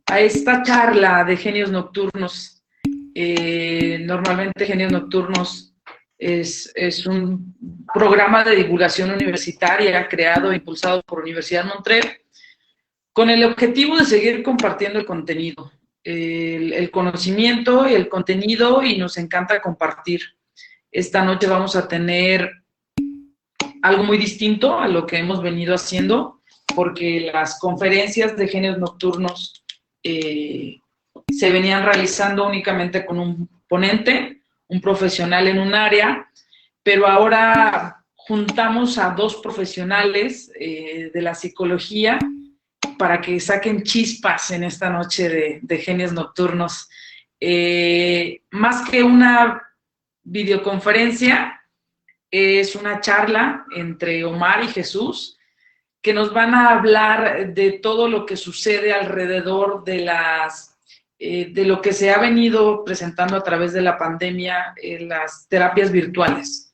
a esta charla de Genios Nocturnos. Normalmente Genios Nocturnos es un programa de divulgación universitaria creado e impulsado por Universidad Montreal con el objetivo de seguir compartiendo el contenido, el conocimiento y el contenido, y nos encanta compartir. Esta noche vamos a tener algo muy distinto a lo que hemos venido haciendo, porque las conferencias de Genios Nocturnos se venían realizando únicamente con un ponente, un profesional en un área, pero ahora juntamos a dos profesionales de la psicología para que saquen chispas en esta noche de Genios Nocturnos. Más que una videoconferencia, es una charla entre Omar y Jesús, que nos van a hablar de todo lo que sucede alrededor de lo que se ha venido presentando a través de la pandemia, las terapias virtuales.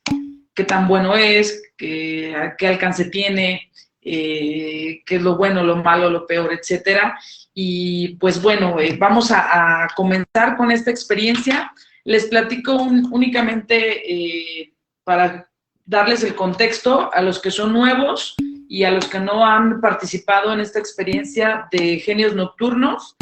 Qué tan bueno es, qué alcance tiene, qué es lo bueno, lo malo, lo peor, etcétera. Y pues bueno, vamos a comenzar con esta experiencia. Les platico únicamente para darles el contexto a los que son nuevos y a los que no han participado en esta experiencia de Genios Nocturnos.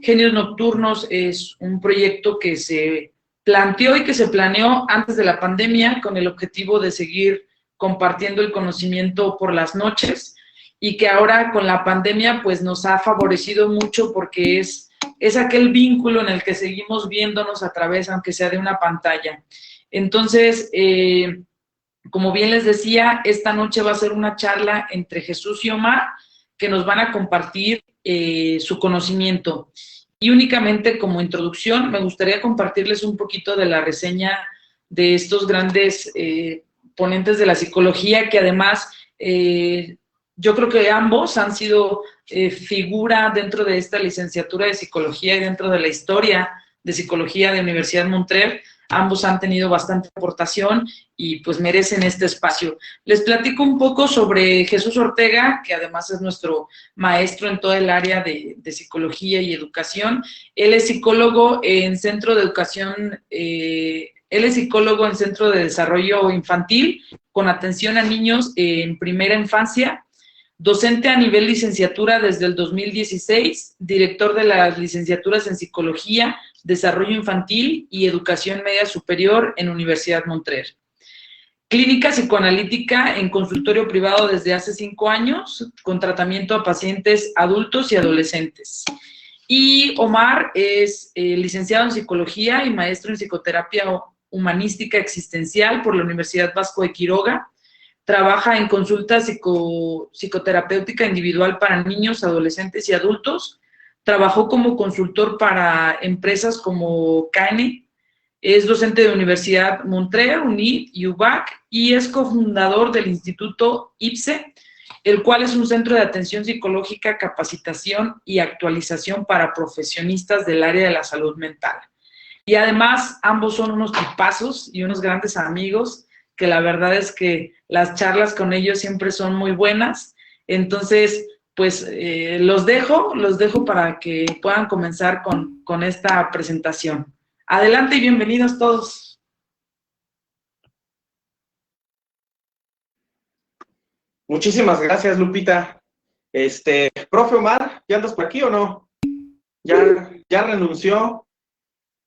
Genios Nocturnos es un proyecto que se planteó y que se planeó antes de la pandemia con el objetivo de seguir compartiendo el conocimiento por las noches, y que ahora con la pandemia pues nos ha favorecido mucho porque es aquel vínculo en el que seguimos viéndonos a través, aunque sea de una pantalla. Entonces, como bien les decía, esta noche va a ser una charla entre Jesús y Omar, que nos van a compartir su conocimiento. Y únicamente como introducción, me gustaría compartirles un poquito de la reseña de estos grandes ponentes de la psicología, que además yo creo que ambos han sido figura dentro de esta licenciatura de psicología y dentro de la historia de psicología de Universidad Montreal. Ambos han tenido bastante aportación y pues merecen este espacio. Les platico un poco sobre Jesús Ortega, que además es nuestro maestro en todo el área de psicología y educación. Él es psicólogo en Centro de Educación, él es psicólogo en Centro de Desarrollo Infantil, con atención a niños en primera infancia, docente a nivel licenciatura desde el 2016, director de las licenciaturas en Psicología, Desarrollo Infantil y Educación Media Superior en Universidad Montreal. Clínica psicoanalítica en consultorio privado desde hace 5 años, con tratamiento a pacientes adultos y adolescentes. Y Omar es licenciado en Psicología y maestro en Psicoterapia Humanística Existencial por la Universidad Vasco de Quiroga. Trabaja en consulta psicoterapéutica individual para niños, adolescentes y adultos. Trabajó como consultor para empresas como KN, es docente de Universidad Montreal, UNIT y UBAC, y es cofundador del Instituto IPSE, el cual es un centro de atención psicológica, capacitación y actualización para profesionistas del área de la salud mental. Y además, ambos son unos tipazos y unos grandes amigos, que la verdad es que las charlas con ellos siempre son muy buenas. Entonces, pues los dejo para que puedan comenzar con esta presentación. Adelante y bienvenidos todos. Muchísimas gracias, Lupita. Profe Omar, ¿ya andas por aquí o no? ¿Ya renunció?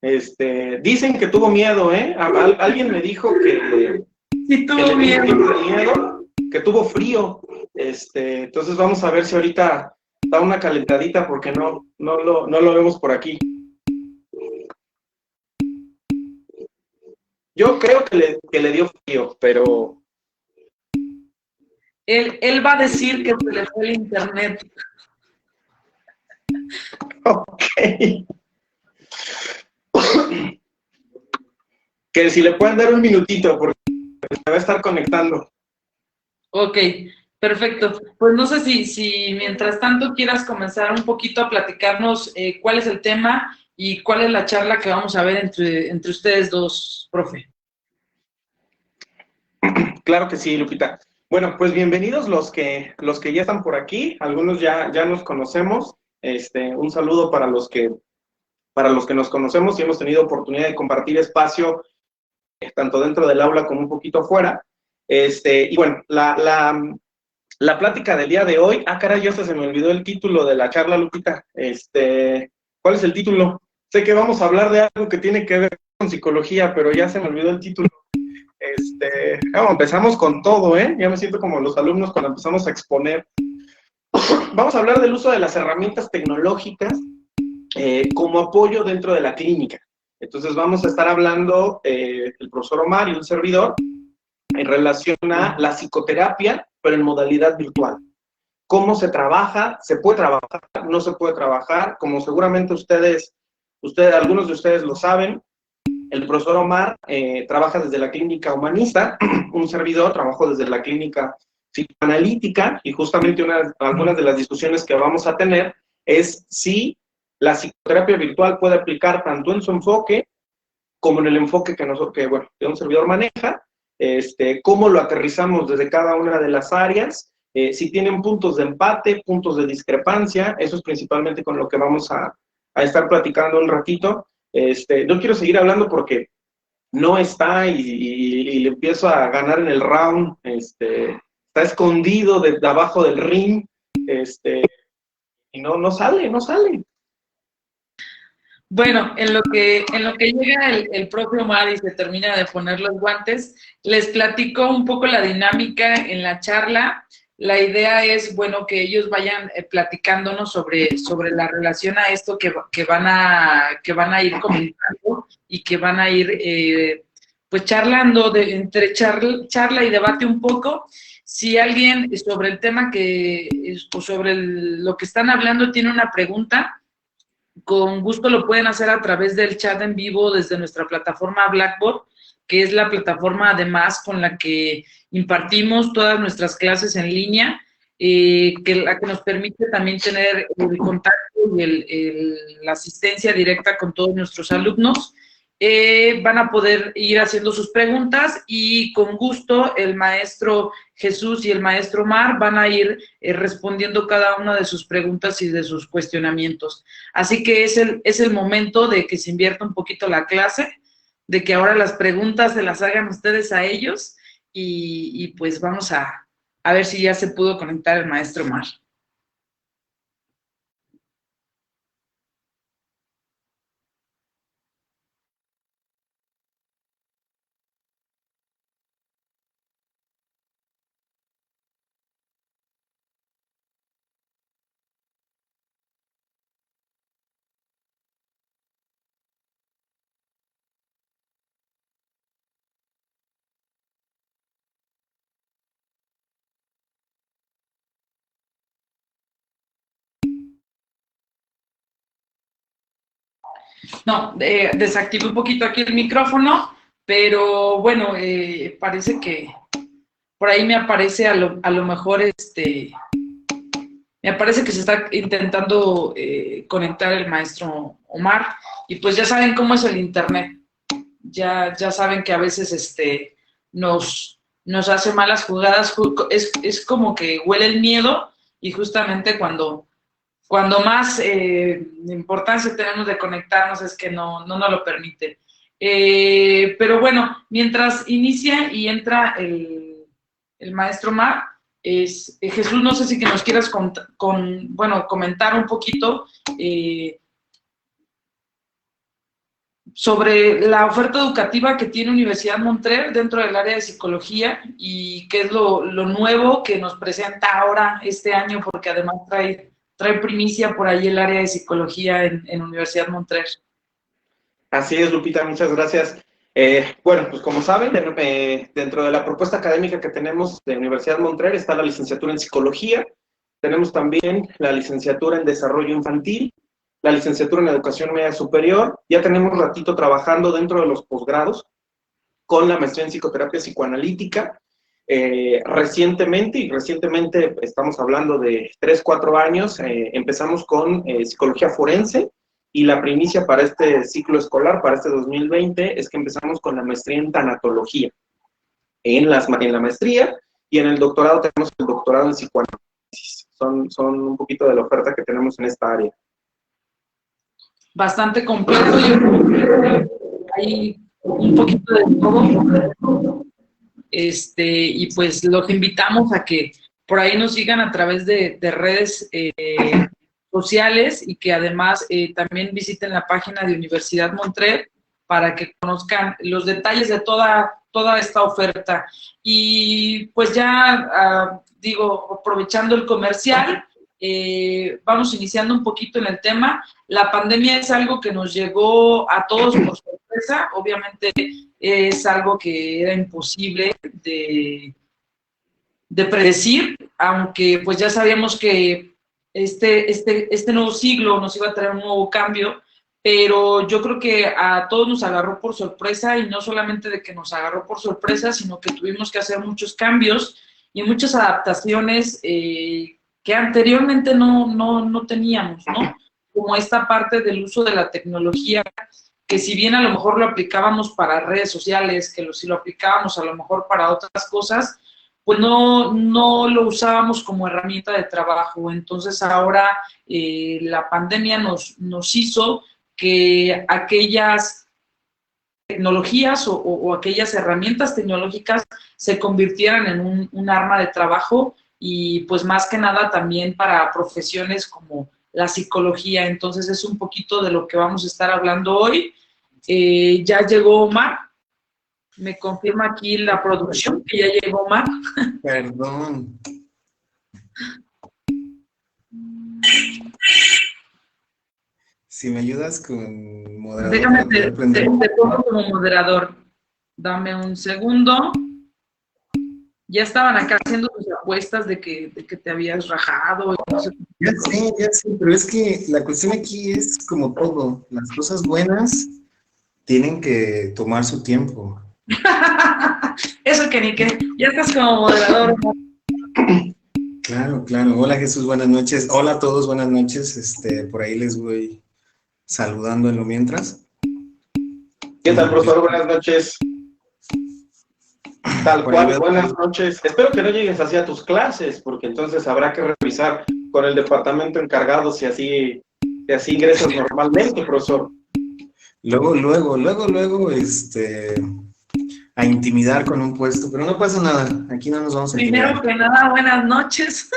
Dicen que tuvo miedo, ¿eh? Alguien me dijo que Sí, tuvo miedo, que tuvo frío. Entonces vamos a ver si ahorita da una calentadita, porque no lo vemos por aquí. Yo creo que le dio frío, pero... Él va a decir que se le fue el internet. Ok. Que si le pueden dar un minutito, porque se va a estar conectando. Ok, perfecto. Pues no sé si mientras tanto quieras comenzar un poquito a platicarnos cuál es el tema y cuál es la charla que vamos a ver entre ustedes dos, profe. Claro que sí, Lupita. Bueno, pues bienvenidos los que ya están por aquí. Algunos ya nos conocemos. Un saludo para los que nos conocemos y hemos tenido oportunidad de compartir espacio tanto dentro del aula como un poquito afuera. Y bueno, la plática del día de hoy, caray, ya se me olvidó el título de la charla, Lupita. ¿Cuál es el título? Sé que vamos a hablar de algo que tiene que ver con psicología, pero ya se me olvidó el título. Empezamos con todo, ya me siento como los alumnos cuando empezamos a exponer. Vamos a hablar del uso de las herramientas tecnológicas como apoyo dentro de la clínica. Entonces vamos a estar hablando el profesor Omar y un servidor en relación a la psicoterapia, pero en modalidad virtual. ¿Cómo se trabaja? ¿Se puede trabajar? ¿No se puede trabajar? Como seguramente algunos de ustedes lo saben, el profesor Omar trabaja desde la clínica humanista, un servidor trabajó desde la clínica psicoanalítica, y justamente algunas de las discusiones que vamos a tener es si la psicoterapia virtual puede aplicar tanto en su enfoque como en el enfoque que un servidor maneja, cómo lo aterrizamos desde cada una de las áreas, si tienen puntos de empate, puntos de discrepancia. Eso es principalmente con lo que vamos a estar platicando un ratito. No quiero seguir hablando porque no está y le empiezo a ganar en el round, está escondido de abajo del ring, y no sale. Bueno, en lo que llega el propio Omar y se termina de poner los guantes, les platico un poco la dinámica en la charla. La idea es, bueno, que ellos vayan platicándonos sobre la relación a esto que van a ir comentando y que van a ir pues charlando entre charla y debate un poco. Si alguien sobre el tema o sobre lo que están hablando tiene una pregunta, con gusto lo pueden hacer a través del chat en vivo desde nuestra plataforma Blackboard, que es la plataforma además con la que impartimos todas nuestras clases en línea, la que nos permite también tener el contacto y la asistencia directa con todos nuestros alumnos. Van a poder ir haciendo sus preguntas y con gusto el maestro Jesús y el maestro Omar van a ir respondiendo cada una de sus preguntas y de sus cuestionamientos. Así que es el momento de que se invierta un poquito la clase, de que ahora las preguntas se las hagan ustedes a ellos y pues vamos a ver si ya se pudo conectar el maestro Omar. No, desactivé un poquito aquí el micrófono, pero bueno, parece que por ahí me aparece a lo mejor me parece que se está intentando conectar el maestro Omar, y pues ya saben cómo es el internet. Ya saben que a veces nos hace malas jugadas, es como que huele el miedo, y justamente cuando más importancia tenemos de conectarnos es que no nos lo permite. Pero bueno, mientras inicia y entra el maestro Omar, Jesús, no sé si que nos quieras comentar un poquito sobre la oferta educativa que tiene Universidad Montreal dentro del área de psicología y qué es lo nuevo que nos presenta ahora este año, porque además trae primicia por ahí el área de psicología en Universidad Montreal. Así es, Lupita, muchas gracias. Bueno, pues como saben, dentro de la propuesta académica que tenemos de Universidad Montreal está la licenciatura en psicología, tenemos también la licenciatura en desarrollo infantil, la licenciatura en educación media superior, ya tenemos un ratito trabajando dentro de los posgrados con la maestría en psicoterapia psicoanalítica. Recientemente estamos hablando de 3-4 años, empezamos con psicología forense, y la primicia para este ciclo escolar, para este 2020, es que empezamos con la maestría en tanatología. En la maestría y en el doctorado tenemos el doctorado en psicoanálisis. son un poquito de la oferta que tenemos en esta área. Bastante completo, yo creo que hay un poquito de todo. Y pues los invitamos a que por ahí nos sigan a través de redes sociales y que además también visiten la página de Universidad Montreal para que conozcan los detalles de toda esta oferta. Y pues ya, aprovechando el comercial, vamos iniciando un poquito en el tema. La pandemia es algo que nos llegó a todos por sorpresa, obviamente es algo que era imposible de predecir, aunque pues ya sabíamos que este nuevo siglo nos iba a traer un nuevo cambio, pero yo creo que a todos nos agarró por sorpresa, y no solamente de que nos agarró por sorpresa, sino que tuvimos que hacer muchos cambios y muchas adaptaciones que anteriormente no teníamos, ¿no? Como esta parte del uso de la tecnología, que si bien a lo mejor lo aplicábamos para redes sociales, si lo aplicábamos a lo mejor para otras cosas, pues no lo usábamos como herramienta de trabajo. Entonces ahora la pandemia nos hizo que aquellas tecnologías o aquellas herramientas tecnológicas se convirtieran en un arma de trabajo, y pues más que nada también para profesiones como la psicología. Entonces es un poquito de lo que vamos a estar hablando hoy. Ya llegó Omar. Me confirma aquí la producción que ya llegó Omar. Perdón. Si me ayudas con moderador. Déjame, te pongo como moderador. Dame un segundo. Ya estaban acá haciendo sus apuestas de que te habías rajado. Y no sé. Ya sé, pero es que la cuestión aquí es como todo. Las cosas buenas tienen que tomar su tiempo. Eso que ni que, ya estás como moderador. Claro. Hola Jesús, buenas noches. Hola a todos, buenas noches. Por ahí les voy saludando en lo mientras. ¿Qué tal, profesor? Buenas noches. Tal cual, buenas noches. Espero que no llegues así a tus clases, porque entonces habrá que revisar con el departamento encargado si así ingresas normalmente, profesor. Luego, a intimidar con un puesto, pero no pasa nada, aquí no nos vamos a intimidar. Primero que nada, buenas noches.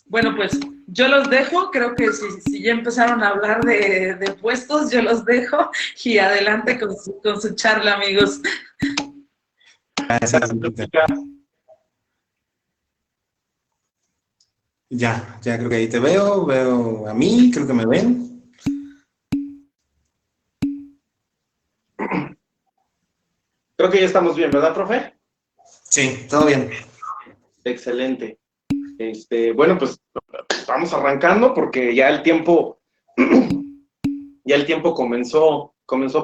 Bueno, pues yo los dejo. Creo que si ya empezaron a hablar de puestos, yo los dejo y adelante con su charla, amigos. Gracias, Ya creo que ahí te veo a mí, creo que me ven. Creo que ya estamos bien, ¿verdad, profe? Sí, todo bien. Excelente. Bueno, pues vamos arrancando porque ya el tiempo comenzó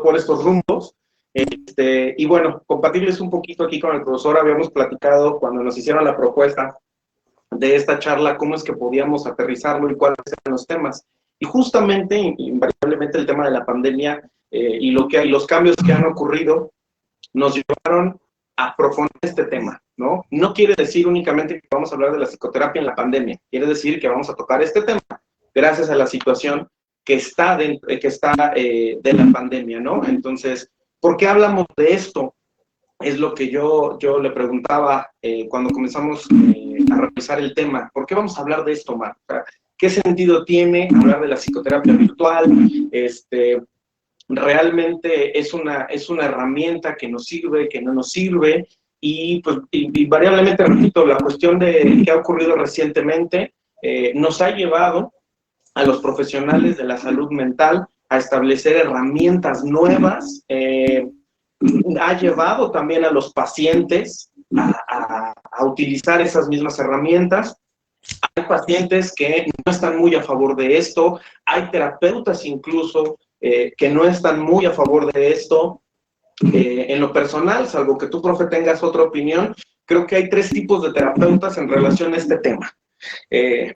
por estos rumbos. Y bueno, compatibles un poquito aquí con el profesor, habíamos platicado cuando nos hicieron la propuesta de esta charla, cómo es que podíamos aterrizarlo y cuáles eran los temas. Y justamente, invariablemente, el tema de la pandemia y los cambios que han ocurrido nos llevaron a profundizar este tema, ¿no? No quiere decir únicamente que vamos a hablar de la psicoterapia en la pandemia, quiere decir que vamos a tocar este tema gracias a la situación que está de la pandemia, ¿no? Entonces, ¿por qué hablamos de esto? Es lo que yo le preguntaba cuando comenzamos a revisar el tema. ¿Por qué vamos a hablar de esto, Mar? O sea, ¿qué sentido tiene hablar de la psicoterapia virtual? Realmente es una herramienta que nos sirve, que no nos sirve, y pues invariablemente, repito, la cuestión de qué ha ocurrido recientemente nos ha llevado a los profesionales de la salud mental a establecer herramientas nuevas, ha llevado también a los pacientes a utilizar esas mismas herramientas. Hay pacientes que no están muy a favor de esto, hay terapeutas incluso que no están muy a favor de esto. En lo personal, salvo que tú, profe, tengas otra opinión, creo que hay 3 tipos de terapeutas en relación a este tema.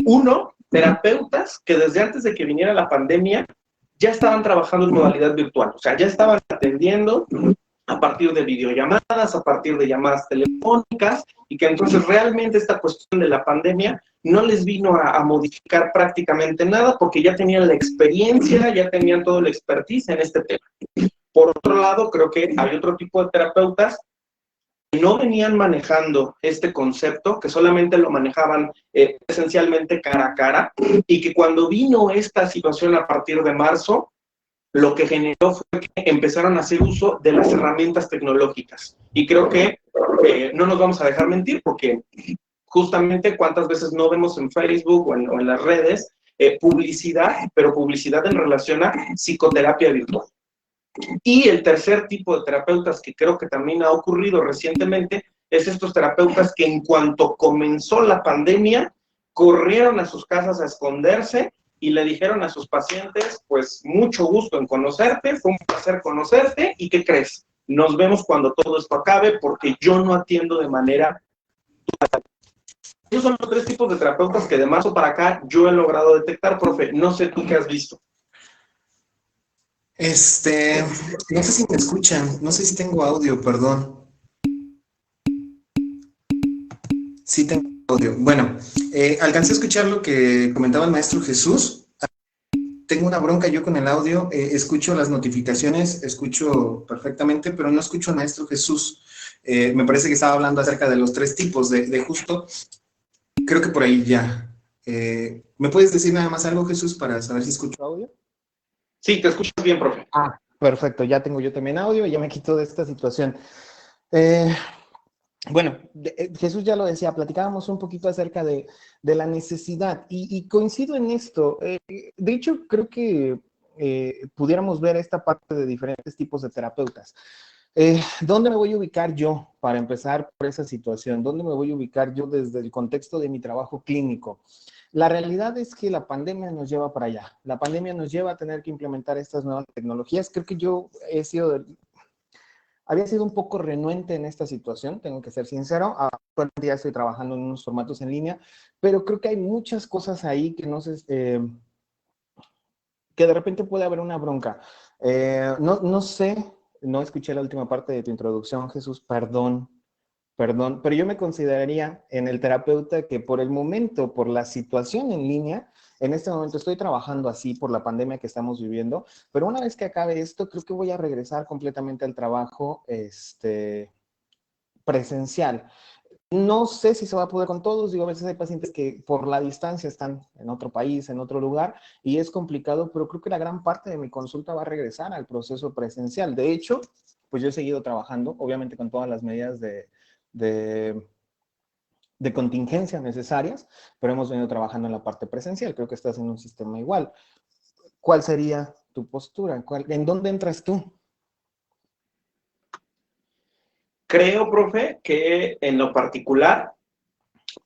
Uno, terapeutas que desde antes de que viniera la pandemia ya estaban trabajando en modalidad virtual, o sea, ya estaban atendiendo a partir de videollamadas, a partir de llamadas telefónicas, y que entonces realmente esta cuestión de la pandemia no les vino a modificar prácticamente nada, porque ya tenían la experiencia, ya tenían todo el expertise en este tema. Por otro lado, creo que hay otro tipo de terapeutas que no venían manejando este concepto, que solamente lo manejaban esencialmente cara a cara, y que cuando vino esta situación a partir de marzo, lo que generó fue que empezaron a hacer uso de las herramientas tecnológicas. Y creo que no nos vamos a dejar mentir, porque justamente cuántas veces no vemos en Facebook o en las redes publicidad, pero publicidad en relación a psicoterapia virtual. Y el tercer tipo de terapeutas que creo que también ha ocurrido recientemente es estos terapeutas que en cuanto comenzó la pandemia, corrieron a sus casas a esconderse y le dijeron a sus pacientes, pues mucho gusto en conocerte, fue un placer conocerte, ¿y qué crees? Nos vemos cuando todo esto acabe porque yo no atiendo de manera... Esos son los tres tipos de terapeutas que de marzo para acá yo he logrado detectar, profe. No sé tú qué has visto. No sé si me escuchan, no sé si tengo audio, perdón. Sí tengo audio. Bueno, alcancé a escuchar lo que comentaba el maestro Jesús. Tengo una bronca yo con el audio, escucho las notificaciones, escucho perfectamente, pero no escucho al maestro Jesús. Me parece que estaba hablando acerca de los tres tipos de justo. Creo que por ahí ya. ¿Me puedes decir nada más algo, Jesús, para saber si escucho audio? Sí, te escuchas bien, profe. Ah, perfecto, ya tengo yo también audio, ya me quito de esta situación. Bueno, Jesús ya lo decía, platicábamos un poquito acerca de la necesidad y coincido en esto. De hecho, creo que pudiéramos ver esta parte de diferentes tipos de terapeutas. ¿Dónde me voy a ubicar yo para empezar por esa situación? ¿Dónde me voy a ubicar yo desde el contexto de mi trabajo clínico? La realidad es que la pandemia nos lleva para allá. La pandemia nos lleva a tener que implementar estas nuevas tecnologías. Creo que yo había sido un poco renuente en esta situación, tengo que ser sincero. Actualmente ya estoy trabajando en unos formatos en línea, pero creo que hay muchas cosas ahí que que de repente puede haber una bronca. No sé, no escuché la última parte de tu introducción, Jesús, perdón, pero yo me consideraría en el terapeuta que por el momento, por la situación en línea, en este momento estoy trabajando así por la pandemia que estamos viviendo, pero una vez que acabe esto, creo que voy a regresar completamente al trabajo presencial. No sé si se va a poder con todos, digo, a veces hay pacientes que por la distancia están en otro país, en otro lugar, y es complicado, pero creo que la gran parte de mi consulta va a regresar al proceso presencial. De hecho, pues yo he seguido trabajando, obviamente con todas las medidas de contingencia necesarias, pero hemos venido trabajando en la parte presencial. Creo que estás en un sistema igual. ¿Cuál sería tu postura? ¿En dónde entras tú? Creo, profe, que en lo particular,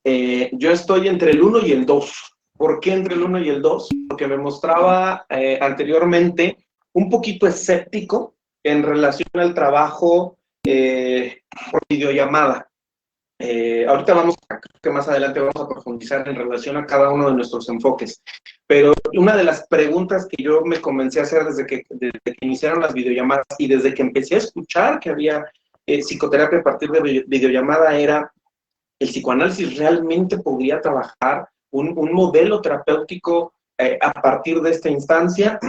yo estoy entre el 1 y el 2. ¿Por qué entre el 1 y el 2? Porque me mostraba anteriormente un poquito escéptico en relación al trabajo por videollamada. Ahorita creo que más adelante vamos a profundizar en relación a cada uno de nuestros enfoques, pero una de las preguntas que yo me comencé a hacer desde que iniciaron las videollamadas y desde que empecé a escuchar que había psicoterapia a partir de videollamada era, ¿el psicoanálisis realmente podría trabajar un modelo terapéutico a partir de esta instancia?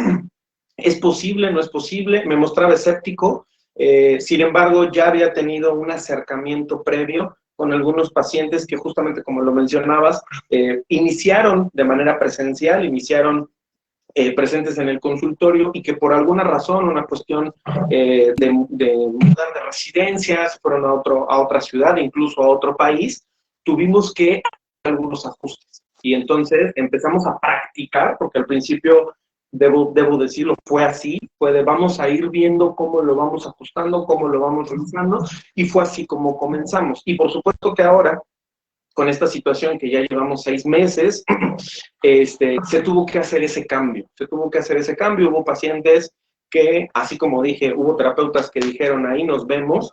¿Es posible? ¿No es posible? Me mostraba escéptico, sin embargo ya había tenido un acercamiento previo con algunos pacientes que justamente como lo mencionabas, iniciaron de manera presencial, presentes en el consultorio y que por alguna razón, una cuestión de mudar de residencias, fueron a otra ciudad, incluso a otro país, tuvimos que hacer algunos ajustes. Y entonces empezamos a practicar, porque al principio, debo decirlo, fue así, vamos a ir viendo cómo lo vamos ajustando, cómo lo vamos realizando, y fue así como comenzamos. Y por supuesto que ahora, con esta situación que ya llevamos 6 meses, se tuvo que hacer ese cambio. Hubo pacientes que, así como dije, hubo terapeutas que dijeron, ahí nos vemos.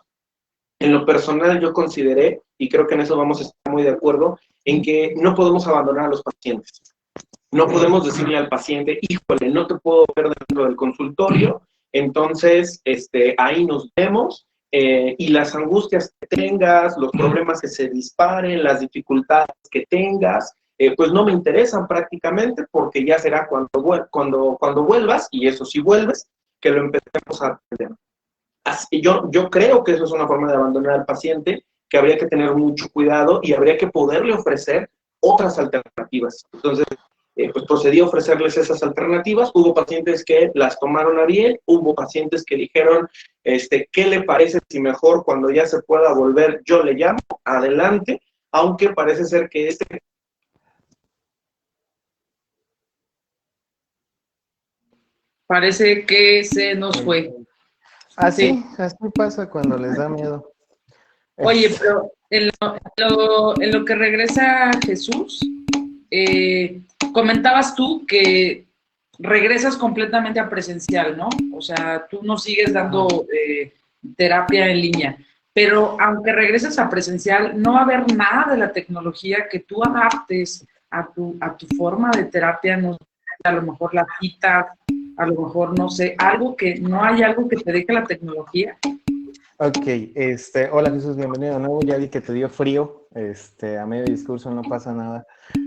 En lo personal yo consideré, y creo que en eso vamos a estar muy de acuerdo, en que no podemos abandonar a los pacientes. No podemos decirle al paciente, híjole, no te puedo ver dentro del consultorio, entonces ahí nos vemos y las angustias que tengas, los problemas que se disparen, las dificultades que tengas, pues no me interesan prácticamente, porque ya será cuando vuelvas, y eso sí vuelves, que lo empecemos a atender. Así, yo creo que eso es una forma de abandonar al paciente, que habría que tener mucho cuidado y habría que poderle ofrecer otras alternativas. Entonces, pues procedí a ofrecerles esas alternativas. Hubo pacientes que las tomaron a bien, hubo pacientes que dijeron, ¿qué le parece si mejor cuando ya se pueda volver yo le llamo? Adelante, aunque parece ser que Parece que se nos fue. Así pasa cuando les da miedo. Oye, pero en lo que regresa Jesús, comentabas tú que regresas completamente a presencial, ¿no? O sea, tú no sigues dando terapia en línea, pero aunque regreses a presencial, no va a haber nada de la tecnología que tú adaptes a tu forma de terapia, no, a lo mejor la cita, a lo mejor, no sé, no hay algo que te deje la tecnología. Ok, hola Jesús, bienvenido de nuevo. Ya vi que te dio frío, a medio discurso no pasa nada.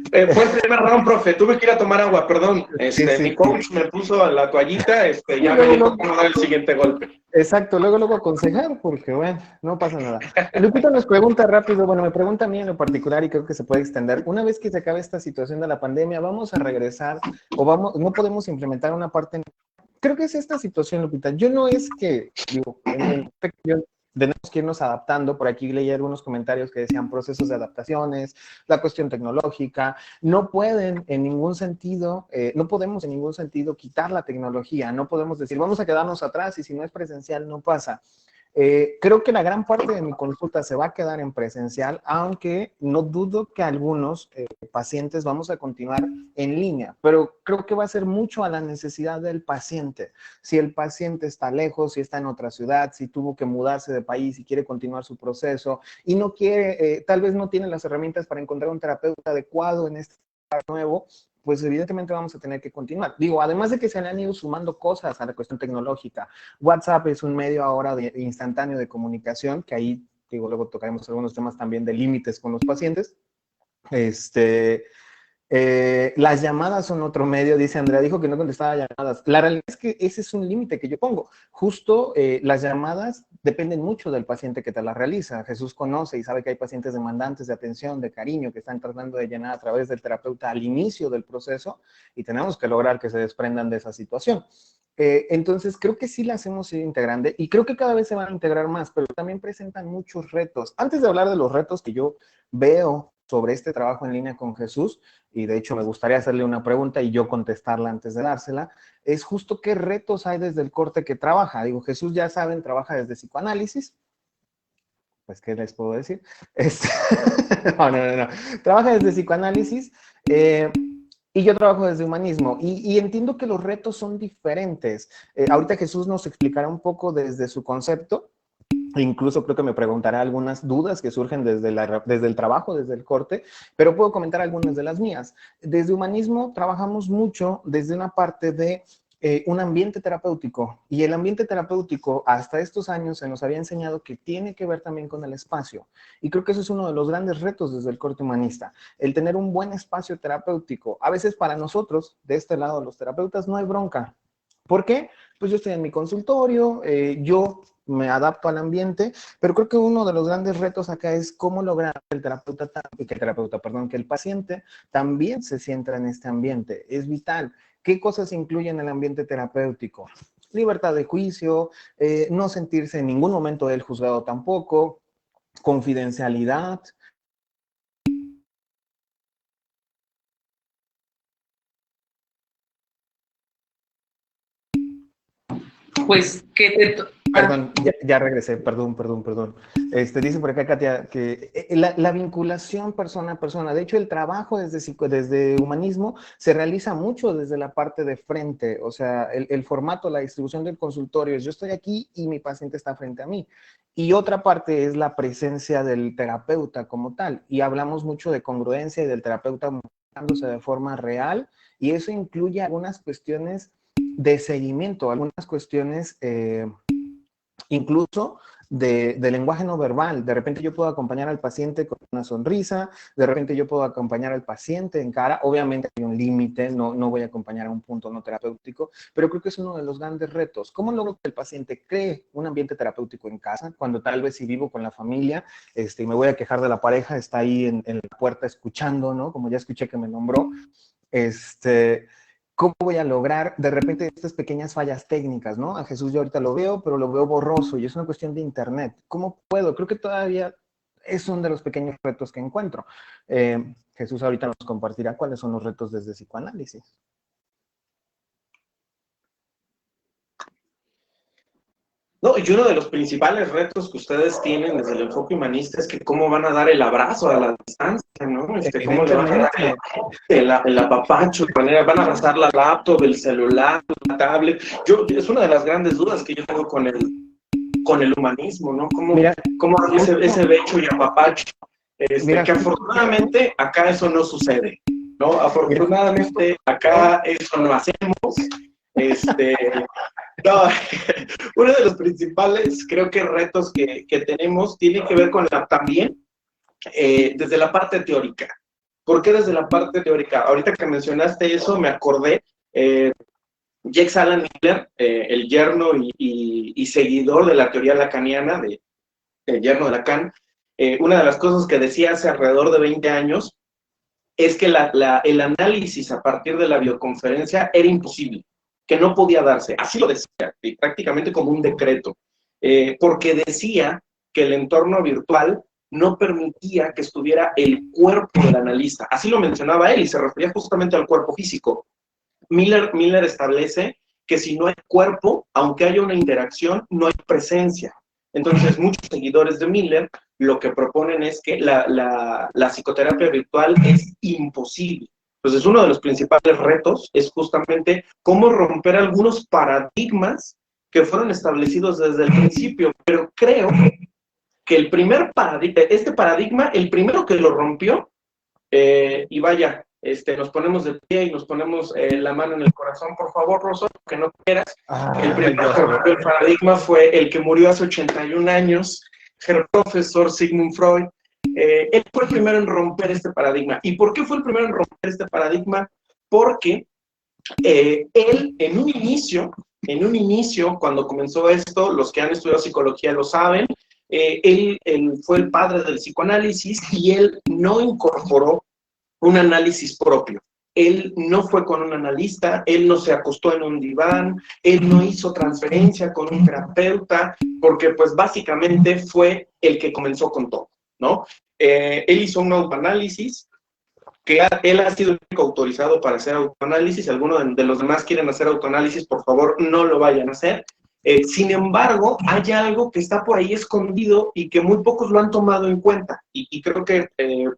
Fue el primer round, profe, tuve que ir a tomar agua, perdón. Sí. Mi coach me puso la toallita, ya me dijo cómo dar el siguiente golpe. Exacto, luego aconsejar, porque bueno, no pasa nada. Lupita nos pregunta rápido, bueno, me pregunta a mí en lo particular y creo que se puede extender. Una vez que se acabe esta situación de la pandemia, ¿vamos a regresar no podemos implementar una parte? Creo que es esta situación, Lupita. Yo no es que, digo, tenemos que irnos adaptando. Por aquí leí algunos comentarios que decían procesos de adaptaciones, la cuestión tecnológica. No pueden en ningún sentido, no podemos en ningún sentido quitar la tecnología. No podemos decir, vamos a quedarnos atrás y si no es presencial, no pasa. Creo que la gran parte de mi consulta se va a quedar en presencial, aunque no dudo que algunos pacientes vamos a continuar en línea, pero creo que va a ser mucho a la necesidad del paciente. Si el paciente está lejos, si está en otra ciudad, si tuvo que mudarse de país y quiere continuar su proceso y no quiere, tal vez no tiene las herramientas para encontrar un terapeuta adecuado en este lugar nuevo, pues evidentemente vamos a tener que continuar. Digo, además de que se le han ido sumando cosas a la cuestión tecnológica, WhatsApp es un medio ahora instantáneo de comunicación, que ahí, digo, luego tocaremos algunos temas también de límites con los pacientes. Las llamadas son otro medio, dice Andrea, dijo que no contestaba llamadas. La realidad es que ese es un límite que yo pongo. Justo las llamadas dependen mucho del paciente que te las realiza. Jesús conoce y sabe que hay pacientes demandantes de atención, de cariño, que están tratando de llenar a través del terapeuta al inicio del proceso y tenemos que lograr que se desprendan de esa situación. Entonces, creo que sí las hemos ido integrando y creo que cada vez se van a integrar más, pero también presentan muchos retos. Antes de hablar de los retos que yo veo sobre este trabajo en línea con Jesús, y de hecho me gustaría hacerle una pregunta y yo contestarla antes de dársela, es justo qué retos hay desde el corte que trabaja. Digo, Jesús, ya saben, trabaja desde psicoanálisis. Pues, ¿qué les puedo decir? No. Trabaja desde psicoanálisis y yo trabajo desde humanismo. Y entiendo que los retos son diferentes. Ahorita Jesús nos explicará un poco desde su concepto. Incluso creo que me preguntará algunas dudas que surgen desde el trabajo, desde el corte, pero puedo comentar algunas de las mías. Desde humanismo trabajamos mucho desde una parte de un ambiente terapéutico, y el ambiente terapéutico hasta estos años se nos había enseñado que tiene que ver también con el espacio, y creo que eso es uno de los grandes retos desde el corte humanista, el tener un buen espacio terapéutico. A veces para nosotros, de este lado, los terapeutas, no hay bronca. ¿Por qué? Pues yo estoy en mi consultorio, yo me adapto al ambiente, pero creo que uno de los grandes retos acá es cómo lograr que que el paciente también se sienta en este ambiente. Es vital. ¿Qué cosas incluyen el ambiente terapéutico? Libertad de juicio, no sentirse en ningún momento él juzgado tampoco, confidencialidad. Pues que te... Perdón, ya regresé, perdón. Dice por acá Katia que la vinculación persona a persona, de hecho el trabajo desde humanismo se realiza mucho desde la parte de frente, o sea, el formato, la distribución del consultorio es yo estoy aquí y mi paciente está frente a mí. Y otra parte es la presencia del terapeuta como tal, y hablamos mucho de congruencia y del terapeuta mostrándose de forma real, y eso incluye algunas cuestiones de seguimiento, algunas cuestiones incluso de lenguaje no verbal. De repente yo puedo acompañar al paciente con una sonrisa, de repente yo puedo acompañar al paciente en cara. Obviamente hay un límite, no voy a acompañar a un punto no terapéutico, pero creo que es uno de los grandes retos. ¿Cómo logro que el paciente cree un ambiente terapéutico en casa, cuando tal vez si vivo con la familia, y me voy a quejar de la pareja, está ahí en la puerta escuchando, ¿no? Como ya escuché que me nombró, ¿cómo voy a lograr de repente estas pequeñas fallas técnicas, ¿no? A Jesús yo ahorita lo veo, pero lo veo borroso y es una cuestión de internet. ¿Cómo puedo? Creo que todavía es uno de los pequeños retos que encuentro. Jesús ahorita nos compartirá cuáles son los retos desde psicoanálisis. No, y uno de los principales retos que ustedes tienen desde el enfoque humanista es que cómo van a dar el abrazo a la distancia, ¿no? Cómo le van a dar el apapacho, de manera, van a abrazar la laptop, el celular, la tablet. Es una de las grandes dudas que yo tengo con el humanismo, ¿no? ¿Cómo darle ese becho y apapacho? Que afortunadamente acá eso no sucede, ¿no? Afortunadamente acá eso no hacemos. No, uno de los principales, creo que retos que tenemos tiene que ver con también desde la parte teórica. ¿Por qué desde la parte teórica? Ahorita que mencionaste eso, me acordé, Jacques Alan Miller, el yerno y seguidor de la teoría lacaniana, el yerno de Lacan, una de las cosas que decía hace alrededor de 20 años es que el análisis a partir de la bioconferencia era imposible, que no podía darse, así lo decía, y prácticamente como un decreto, porque decía que el entorno virtual no permitía que estuviera el cuerpo del analista, así lo mencionaba él y se refería justamente al cuerpo físico. Miller establece que si no hay cuerpo, aunque haya una interacción, no hay presencia. Entonces, muchos seguidores de Miller lo que proponen es que la psicoterapia virtual es imposible. Entonces, uno de los principales retos es justamente cómo romper algunos paradigmas que fueron establecidos desde el principio, pero creo que el primer paradigma, el primero que lo rompió, y vaya, nos ponemos de pie y nos ponemos la mano en el corazón, por favor, Rosso, que no quieras. El primero que rompió el paradigma fue el que murió hace 81 años, el profesor Sigmund Freud. Él fue el primero en romper este paradigma. ¿Y por qué fue el primero en romper este paradigma? Porque él, en un inicio, cuando comenzó esto, los que han estudiado psicología lo saben, él fue el padre del psicoanálisis y él no incorporó un análisis propio. Él no fue con un analista, él no se acostó en un diván, él no hizo transferencia con un terapeuta, porque pues básicamente fue el que comenzó con todo, ¿no? Él hizo un autoanálisis, que él ha sido el único autorizado para hacer autoanálisis. Si alguno de los demás quieren hacer autoanálisis, por favor, no lo vayan a hacer. Sin embargo, hay algo que está por ahí escondido y que muy pocos lo han tomado en cuenta. Y creo que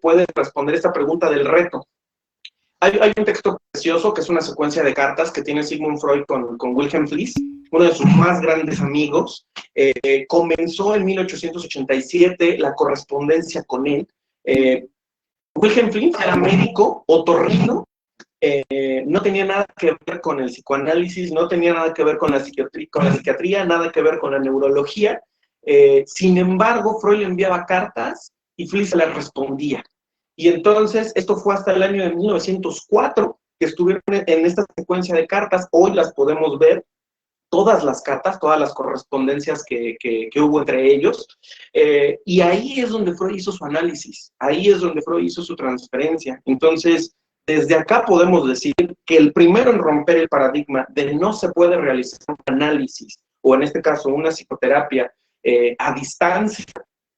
puede responder esta pregunta del reto. Hay un texto precioso que es una secuencia de cartas que tiene Sigmund Freud con Wilhelm Fliess, uno de sus más grandes amigos. Comenzó en 1887 la correspondencia con él. Wilhelm Fliess era médico, otorrino, no tenía nada que ver con el psicoanálisis, no tenía nada que ver con la psiquiatría, nada que ver con la neurología. Sin embargo, Freud le enviaba cartas y Fliess les respondía. Y entonces, esto fue hasta el año de 1904, que estuvieron en esta secuencia de cartas. Hoy las podemos ver, todas las cartas, todas las correspondencias que hubo entre ellos. Y ahí es donde Freud hizo su análisis, ahí es donde Freud hizo su transferencia. Entonces, desde acá podemos decir que el primero en romper el paradigma de no se puede realizar un análisis, o en este caso una psicoterapia a distancia,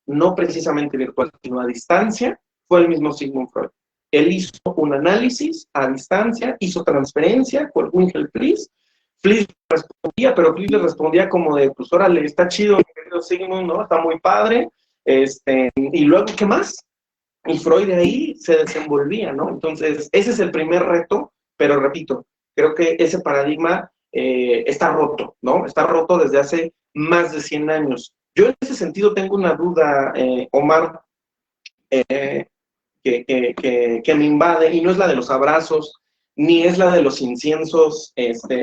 no precisamente virtual, sino a distancia, fue el mismo Sigmund Freud. Él hizo un análisis a distancia, hizo transferencia con Wilhelm Fliess. Fliess respondía, pero Fliess le respondía como de, pues órale, está chido, mi querido Sigmund, ¿no? Está muy padre. Y luego, ¿qué más? Y Freud de ahí se desenvolvía, ¿no? Entonces, ese es el primer reto, pero repito, creo que ese paradigma está roto, ¿no? Está roto desde hace más de 100 años. Yo en ese sentido tengo una duda, Omar, que me invade, y no es la de los abrazos, ni es la de los inciensos,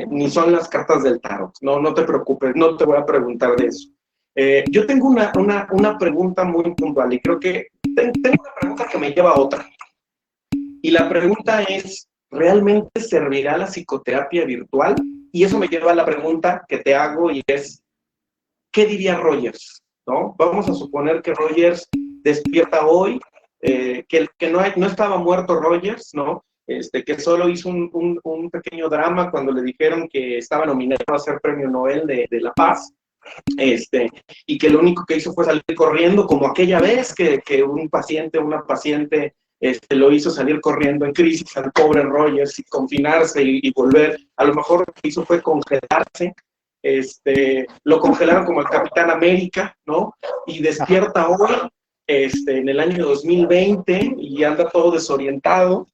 ni son las cartas del tarot. No te preocupes, no te voy a preguntar de eso. Yo tengo una pregunta muy puntual y creo que tengo una pregunta que me lleva a otra. Y la pregunta es, ¿realmente servirá la psicoterapia virtual? Y eso me lleva a la pregunta que te hago y es, ¿qué diría Rogers? ¿No? Vamos a suponer que Rogers despierta hoy, que no estaba muerto Rogers, ¿no? Que solo hizo un pequeño drama cuando le dijeron que estaba nominado a ser Premio Nobel de la Paz, y que lo único que hizo fue salir corriendo, como aquella vez que una paciente, lo hizo salir corriendo en crisis al pobre Rogers y confinarse y volver. A lo mejor lo que hizo fue congelarse. Lo congelaron como el Capitán América, ¿no? Y despierta hoy, en el año 2020 y anda todo desorientado.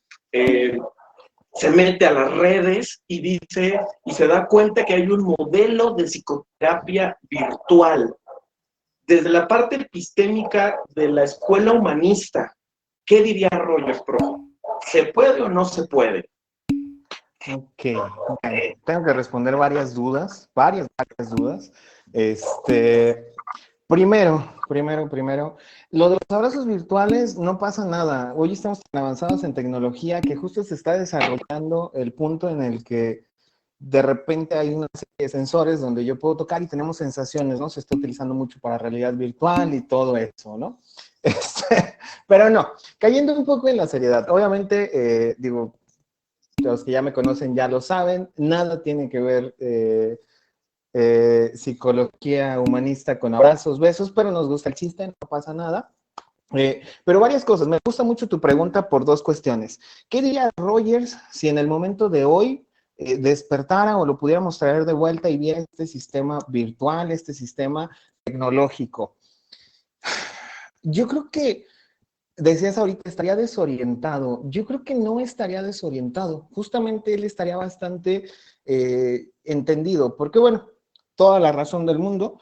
Se mete a las redes y dice, y se da cuenta que hay un modelo de psicoterapia virtual. Desde la parte epistémica de la escuela humanista, ¿qué diría Rogers, profe? ¿Se puede o no se puede? Ok, tengo que responder varias dudas. Primero, lo de los abrazos virtuales no pasa nada. Hoy estamos tan avanzados en tecnología que justo se está desarrollando el punto en el que de repente hay una serie de sensores donde yo puedo tocar y tenemos sensaciones, ¿no? Se está utilizando mucho para realidad virtual y todo eso, ¿no? Pero no, cayendo un poco en la seriedad. Obviamente, los que ya me conocen ya lo saben, nada tiene que ver psicología humanista con abrazos, besos, pero nos gusta el chiste, no pasa nada. Pero varias cosas. Me gusta mucho tu pregunta por dos cuestiones. ¿Qué diría Rogers si en el momento de hoy despertara o lo pudiéramos traer de vuelta y viera este sistema virtual, este sistema tecnológico? Yo creo que, decías ahorita, estaría desorientado. Yo creo que no estaría desorientado. Justamente él estaría bastante entendido, porque bueno, toda la razón del mundo.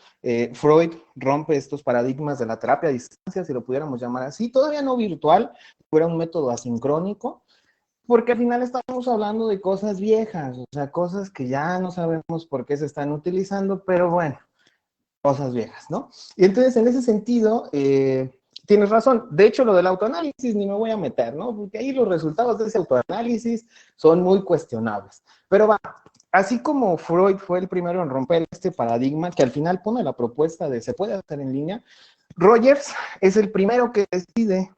Freud rompe estos paradigmas de la terapia a distancia, si lo pudiéramos llamar así, todavía no virtual, fuera un método asincrónico, porque al final estamos hablando de cosas viejas, o sea, cosas que ya no sabemos por qué se están utilizando, pero bueno, cosas viejas, ¿no? Y entonces, en ese sentido, tienes razón. De hecho, lo del autoanálisis ni me voy a meter, ¿no? Porque ahí los resultados de ese autoanálisis son muy cuestionables. Pero va, así como Freud fue el primero en romper este paradigma, que al final pone la propuesta de se puede hacer en línea, Rogers es el primero que decide,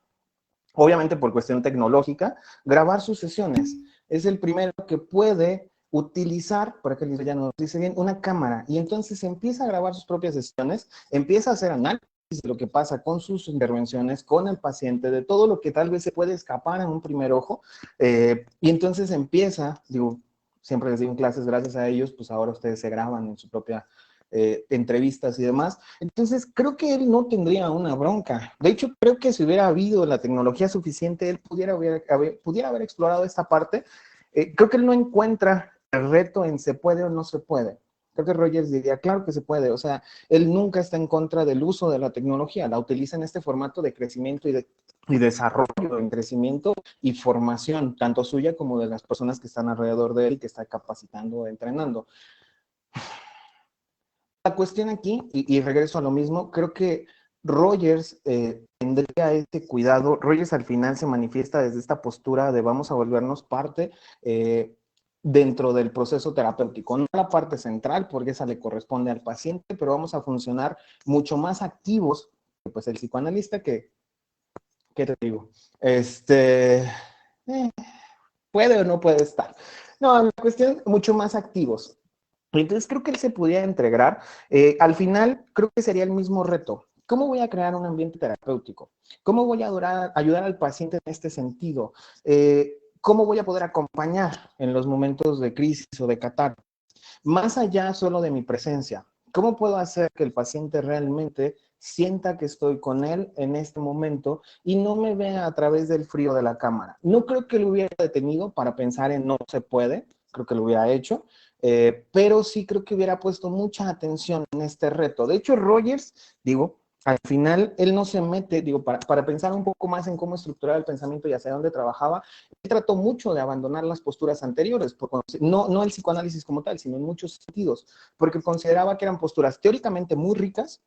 obviamente por cuestión tecnológica, grabar sus sesiones. Es el primero que puede utilizar, por acá ya nos dice bien, una cámara, y entonces empieza a grabar sus propias sesiones, empieza a hacer análisis de lo que pasa con sus intervenciones, con el paciente, de todo lo que tal vez se puede escapar en un primer ojo, y entonces empieza, siempre les digo en clases, gracias a ellos, pues ahora ustedes se graban en su propia entrevistas y demás. Entonces, creo que él no tendría una bronca. De hecho, creo que si hubiera habido la tecnología suficiente, él pudiera haber explorado esta parte. Creo que él no encuentra el reto en se puede o no se puede. Creo que Rogers diría, claro que se puede. O sea, él nunca está en contra del uso de la tecnología. La utiliza en este formato de crecimiento y desarrollo, en crecimiento y formación, tanto suya como de las personas que están alrededor de él y que está capacitando o entrenando. La cuestión aquí, y regreso a lo mismo, creo que Rogers tendría este cuidado. Rogers al final se manifiesta desde esta postura de vamos a volvernos parte dentro del proceso terapéutico, no la parte central, porque esa le corresponde al paciente, pero vamos a funcionar mucho más activos, pues el psicoanalista ¿qué te digo? Puede o no puede estar. No, la cuestión, mucho más activos. Entonces creo que él se pudiera integrar. Al final creo que sería el mismo reto. ¿Cómo voy a crear un ambiente terapéutico? ¿Cómo voy a ayudar al paciente en este sentido? ¿Cómo voy a poder acompañar en los momentos de crisis o de catarsis? Más allá solo de mi presencia, ¿cómo puedo hacer que el paciente realmente sienta que estoy con él en este momento y no me vea a través del frío de la cámara? No creo que lo hubiera detenido para pensar en no se puede, creo que lo hubiera hecho, pero sí creo que hubiera puesto mucha atención en este reto. De hecho, Rogers, al final él no se mete, para pensar un poco más en cómo estructurar el pensamiento y hacia dónde trabajaba, él trató mucho de abandonar las posturas anteriores, no el psicoanálisis como tal, sino en muchos sentidos, porque consideraba que eran posturas teóricamente muy ricas,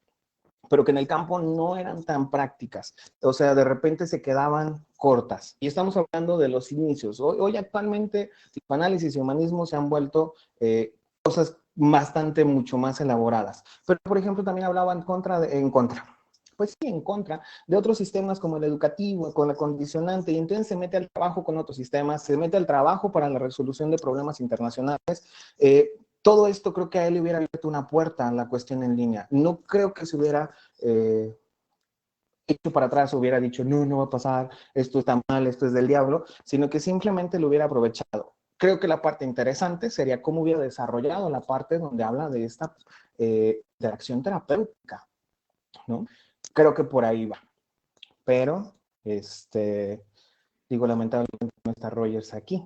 pero que en el campo no eran tan prácticas. O sea, de repente se quedaban cortas. Y estamos hablando de los inicios. Hoy actualmente, psicoanálisis y humanismo se han vuelto cosas bastante, mucho más elaboradas. Pero, por ejemplo, también hablaba en contra pues sí, en contra de otros sistemas como el educativo, con la condicionante, y entonces se mete al trabajo con otros sistemas, se mete al trabajo para la resolución de problemas internacionales. Todo esto creo que a él le hubiera abierto una puerta a la cuestión en línea. No creo que se hubiera hecho para atrás, hubiera dicho, no, no va a pasar, esto está mal, esto es del diablo, sino que simplemente lo hubiera aprovechado. Creo que la parte interesante sería cómo hubiera desarrollado la parte donde habla de esta interacción terapéutica, ¿no? Creo que por ahí va. Pero, digo, lamentablemente no está Rogers aquí.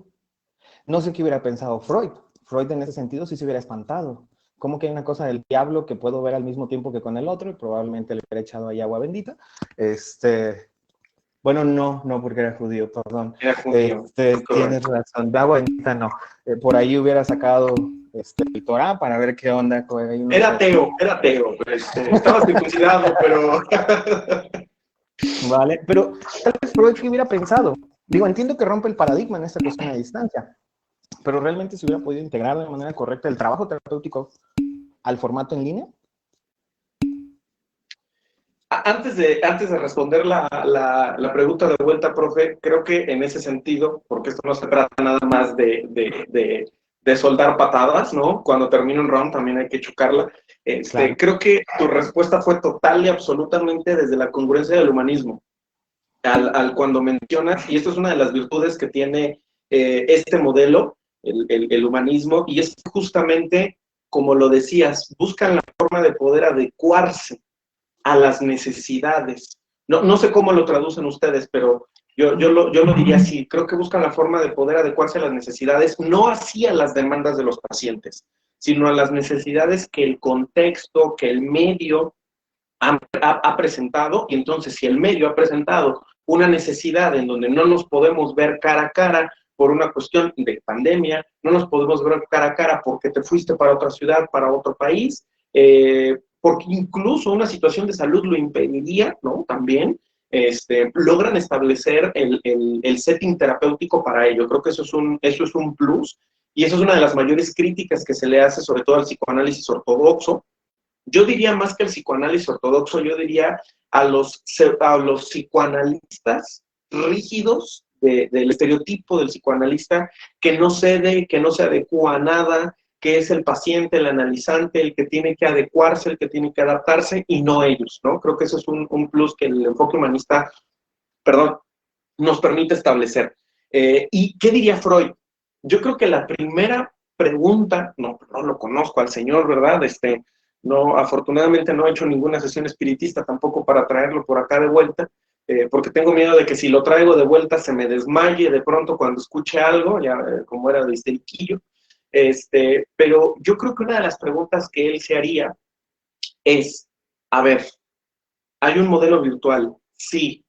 No sé qué hubiera pensado Freud. Freud en ese sentido sí se hubiera espantado. Como que hay una cosa del diablo que puedo ver al mismo tiempo que con el otro, y probablemente le hubiera echado ahí agua bendita. Bueno, no, porque era judío, perdón. Era judío. Tienes razón, agua bendita no. Por ahí hubiera sacado el Torá para ver qué onda. Era ateo, estaba circuncidado, pero... Vale, pero tal vez Freud qué hubiera pensado. Digo, entiendo que rompe el paradigma en esta cuestión a distancia, pero realmente se hubiera podido integrar de manera correcta el trabajo terapéutico al formato en línea. Antes de responder la pregunta de vuelta, profe, creo que en ese sentido, porque esto no se trata nada más de soldar patadas, ¿no? Cuando termina un round también hay que chocarla. Claro. Creo que tu respuesta fue total y absolutamente desde la congruencia del humanismo. Al cuando mencionas, y esto es una de las virtudes que tiene este modelo, el humanismo, y es justamente, como lo decías, buscan la forma de poder adecuarse a las necesidades. No sé cómo lo traducen ustedes, pero yo lo diría así. Creo que buscan la forma de poder adecuarse a las necesidades, no así a las demandas de los pacientes, sino a las necesidades que el contexto, que el medio ha presentado. Y entonces, si el medio ha presentado una necesidad en donde no nos podemos ver cara a cara por una cuestión de pandemia, no nos podemos ver cara a cara porque te fuiste para otra ciudad, para otro país, porque incluso una situación de salud lo impediría, ¿no? También logran establecer el setting terapéutico para ello. Creo que eso es un plus, y eso es una de las mayores críticas que se le hace sobre todo al psicoanálisis ortodoxo. Yo diría más que el psicoanálisis ortodoxo, yo diría a los psicoanalistas rígidos del estereotipo del psicoanalista que no cede, que no se adecua a nada, que es el paciente, el analizante, el que tiene que adecuarse, el que tiene que adaptarse, y no ellos, ¿no? Creo que eso es un plus que el enfoque humanista, nos permite establecer. ¿Y qué diría Freud? Yo creo que la primera pregunta, no lo conozco al señor, ¿verdad? No, afortunadamente no he hecho ninguna sesión espiritista tampoco para traerlo por acá de vuelta, porque tengo miedo de que si lo traigo de vuelta se me desmaye de pronto cuando escuche algo, ya como era de histeriquillo. Pero yo creo que una de las preguntas que él se haría es, a ver, ¿hay un modelo virtual? Sí,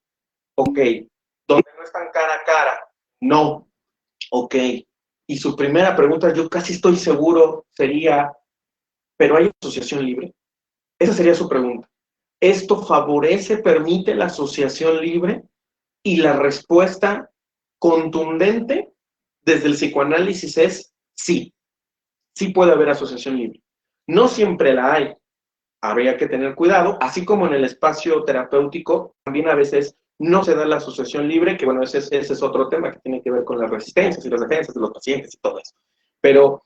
ok. ¿Donde no están cara a cara? No, ok. Y su primera pregunta, yo casi estoy seguro, sería, ¿pero hay asociación libre? Esa sería su pregunta. ¿Esto favorece, permite la asociación libre? Y la respuesta contundente desde el psicoanálisis es sí. Sí puede haber asociación libre. No siempre la hay. Habría que tener cuidado, así como en el espacio terapéutico, también a veces no se da la asociación libre, que bueno, ese es otro tema que tiene que ver con las resistencias y las defensas de los pacientes y todo eso. Pero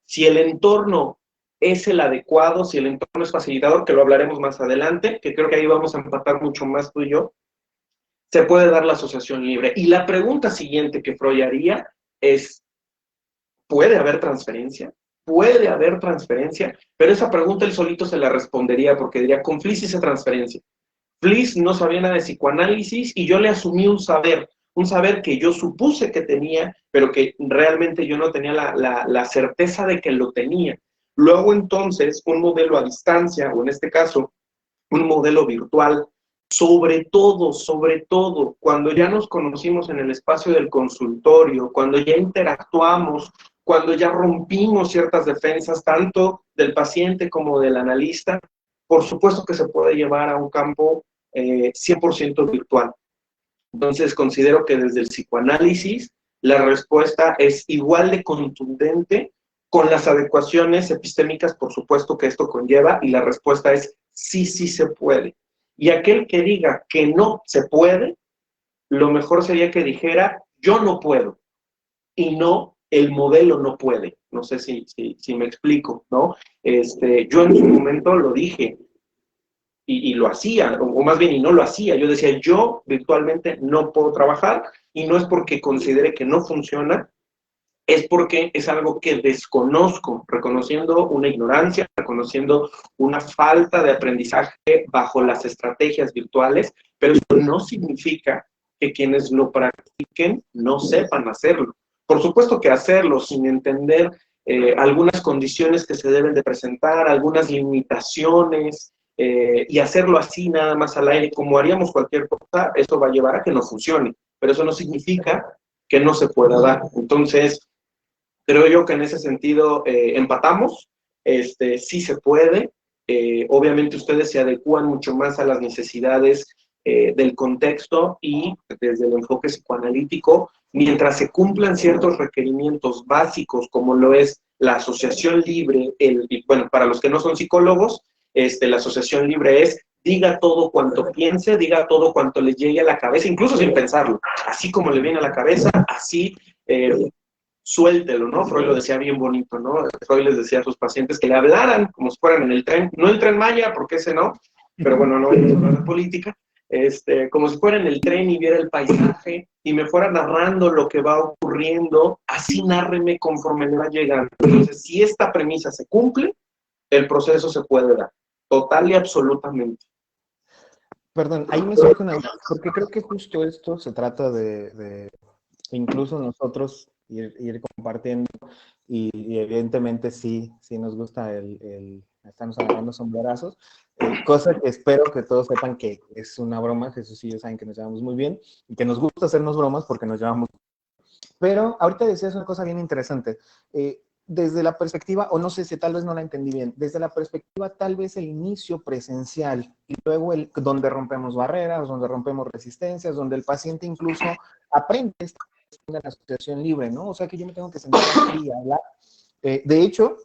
si el entorno es el adecuado, si el entorno es facilitador, que lo hablaremos más adelante, que creo que ahí vamos a empatar mucho más tú y yo, se puede dar la asociación libre. Y la pregunta siguiente que Freud haría es, ¿puede haber transferencia? Puede haber transferencia, pero esa pregunta él solito se la respondería porque diría, con Fliss hice transferencia. Fliss no sabía nada de psicoanálisis y yo le asumí un saber que yo supuse que tenía, pero que realmente yo no tenía la certeza de que lo tenía. Luego entonces, un modelo a distancia, o en este caso, un modelo virtual, sobre todo, cuando ya nos conocimos en el espacio del consultorio, cuando ya interactuamos, cuando ya rompimos ciertas defensas, tanto del paciente como del analista, por supuesto que se puede llevar a un campo 100% virtual. Entonces, considero que desde el psicoanálisis la respuesta es igual de contundente, con las adecuaciones epistémicas, por supuesto que esto conlleva, y la respuesta es sí, sí se puede. Y aquel que diga que no se puede, lo mejor sería que dijera yo no puedo, y no el modelo no puede. No sé si me explico, ¿no? Yo en su momento lo dije, y lo hacía, o más bien, y no lo hacía. Yo decía, yo virtualmente no puedo trabajar, y no es porque considere que no funciona, es porque es algo que desconozco, reconociendo una ignorancia, reconociendo una falta de aprendizaje bajo las estrategias virtuales, pero eso no significa que quienes lo practiquen no sepan hacerlo. Por supuesto que hacerlo sin entender algunas condiciones que se deben de presentar, algunas limitaciones, y hacerlo así nada más al aire, como haríamos cualquier cosa, eso va a llevar a que no funcione, pero eso no significa que no se pueda dar. Entonces, creo yo que en ese sentido empatamos, sí se puede. Obviamente ustedes se adecúan mucho más a las necesidades del contexto, y desde el enfoque psicoanalítico, mientras se cumplan ciertos requerimientos básicos, como lo es la asociación libre, bueno, para los que no son psicólogos, la asociación libre es diga todo cuanto piense, diga todo cuanto le llegue a la cabeza, incluso sin pensarlo, así como le viene a la cabeza, así suéltelo, ¿no? Freud lo decía bien bonito, ¿no? Freud les decía a sus pacientes que le hablaran como si fueran en el tren, no el Tren Maya, porque ese no, pero bueno, no vamos a hablar de política, como si fuera en el tren y viera el paisaje y me fuera narrando lo que va ocurriendo, así nárreme conforme me va llegando. Entonces, si esta premisa se cumple, el proceso se puede dar, total y absolutamente. Perdón, ahí me surge una duda, porque creo que justo esto se trata de incluso nosotros ir compartiendo, y evidentemente sí nos gusta el estarnos agarrando sombrerazos, cosa que espero que todos sepan que es una broma. Jesús y yo saben que nos llevamos muy bien y que nos gusta hacernos bromas porque nos llevamos. Pero ahorita decías una cosa bien interesante, desde la perspectiva, o no sé si tal vez no la entendí bien, desde la perspectiva tal vez el inicio presencial y luego donde rompemos barreras, donde rompemos resistencias, donde el paciente incluso aprende de la asociación libre, ¿no? O sea que yo me tengo que sentar aquí y hablar. De hecho,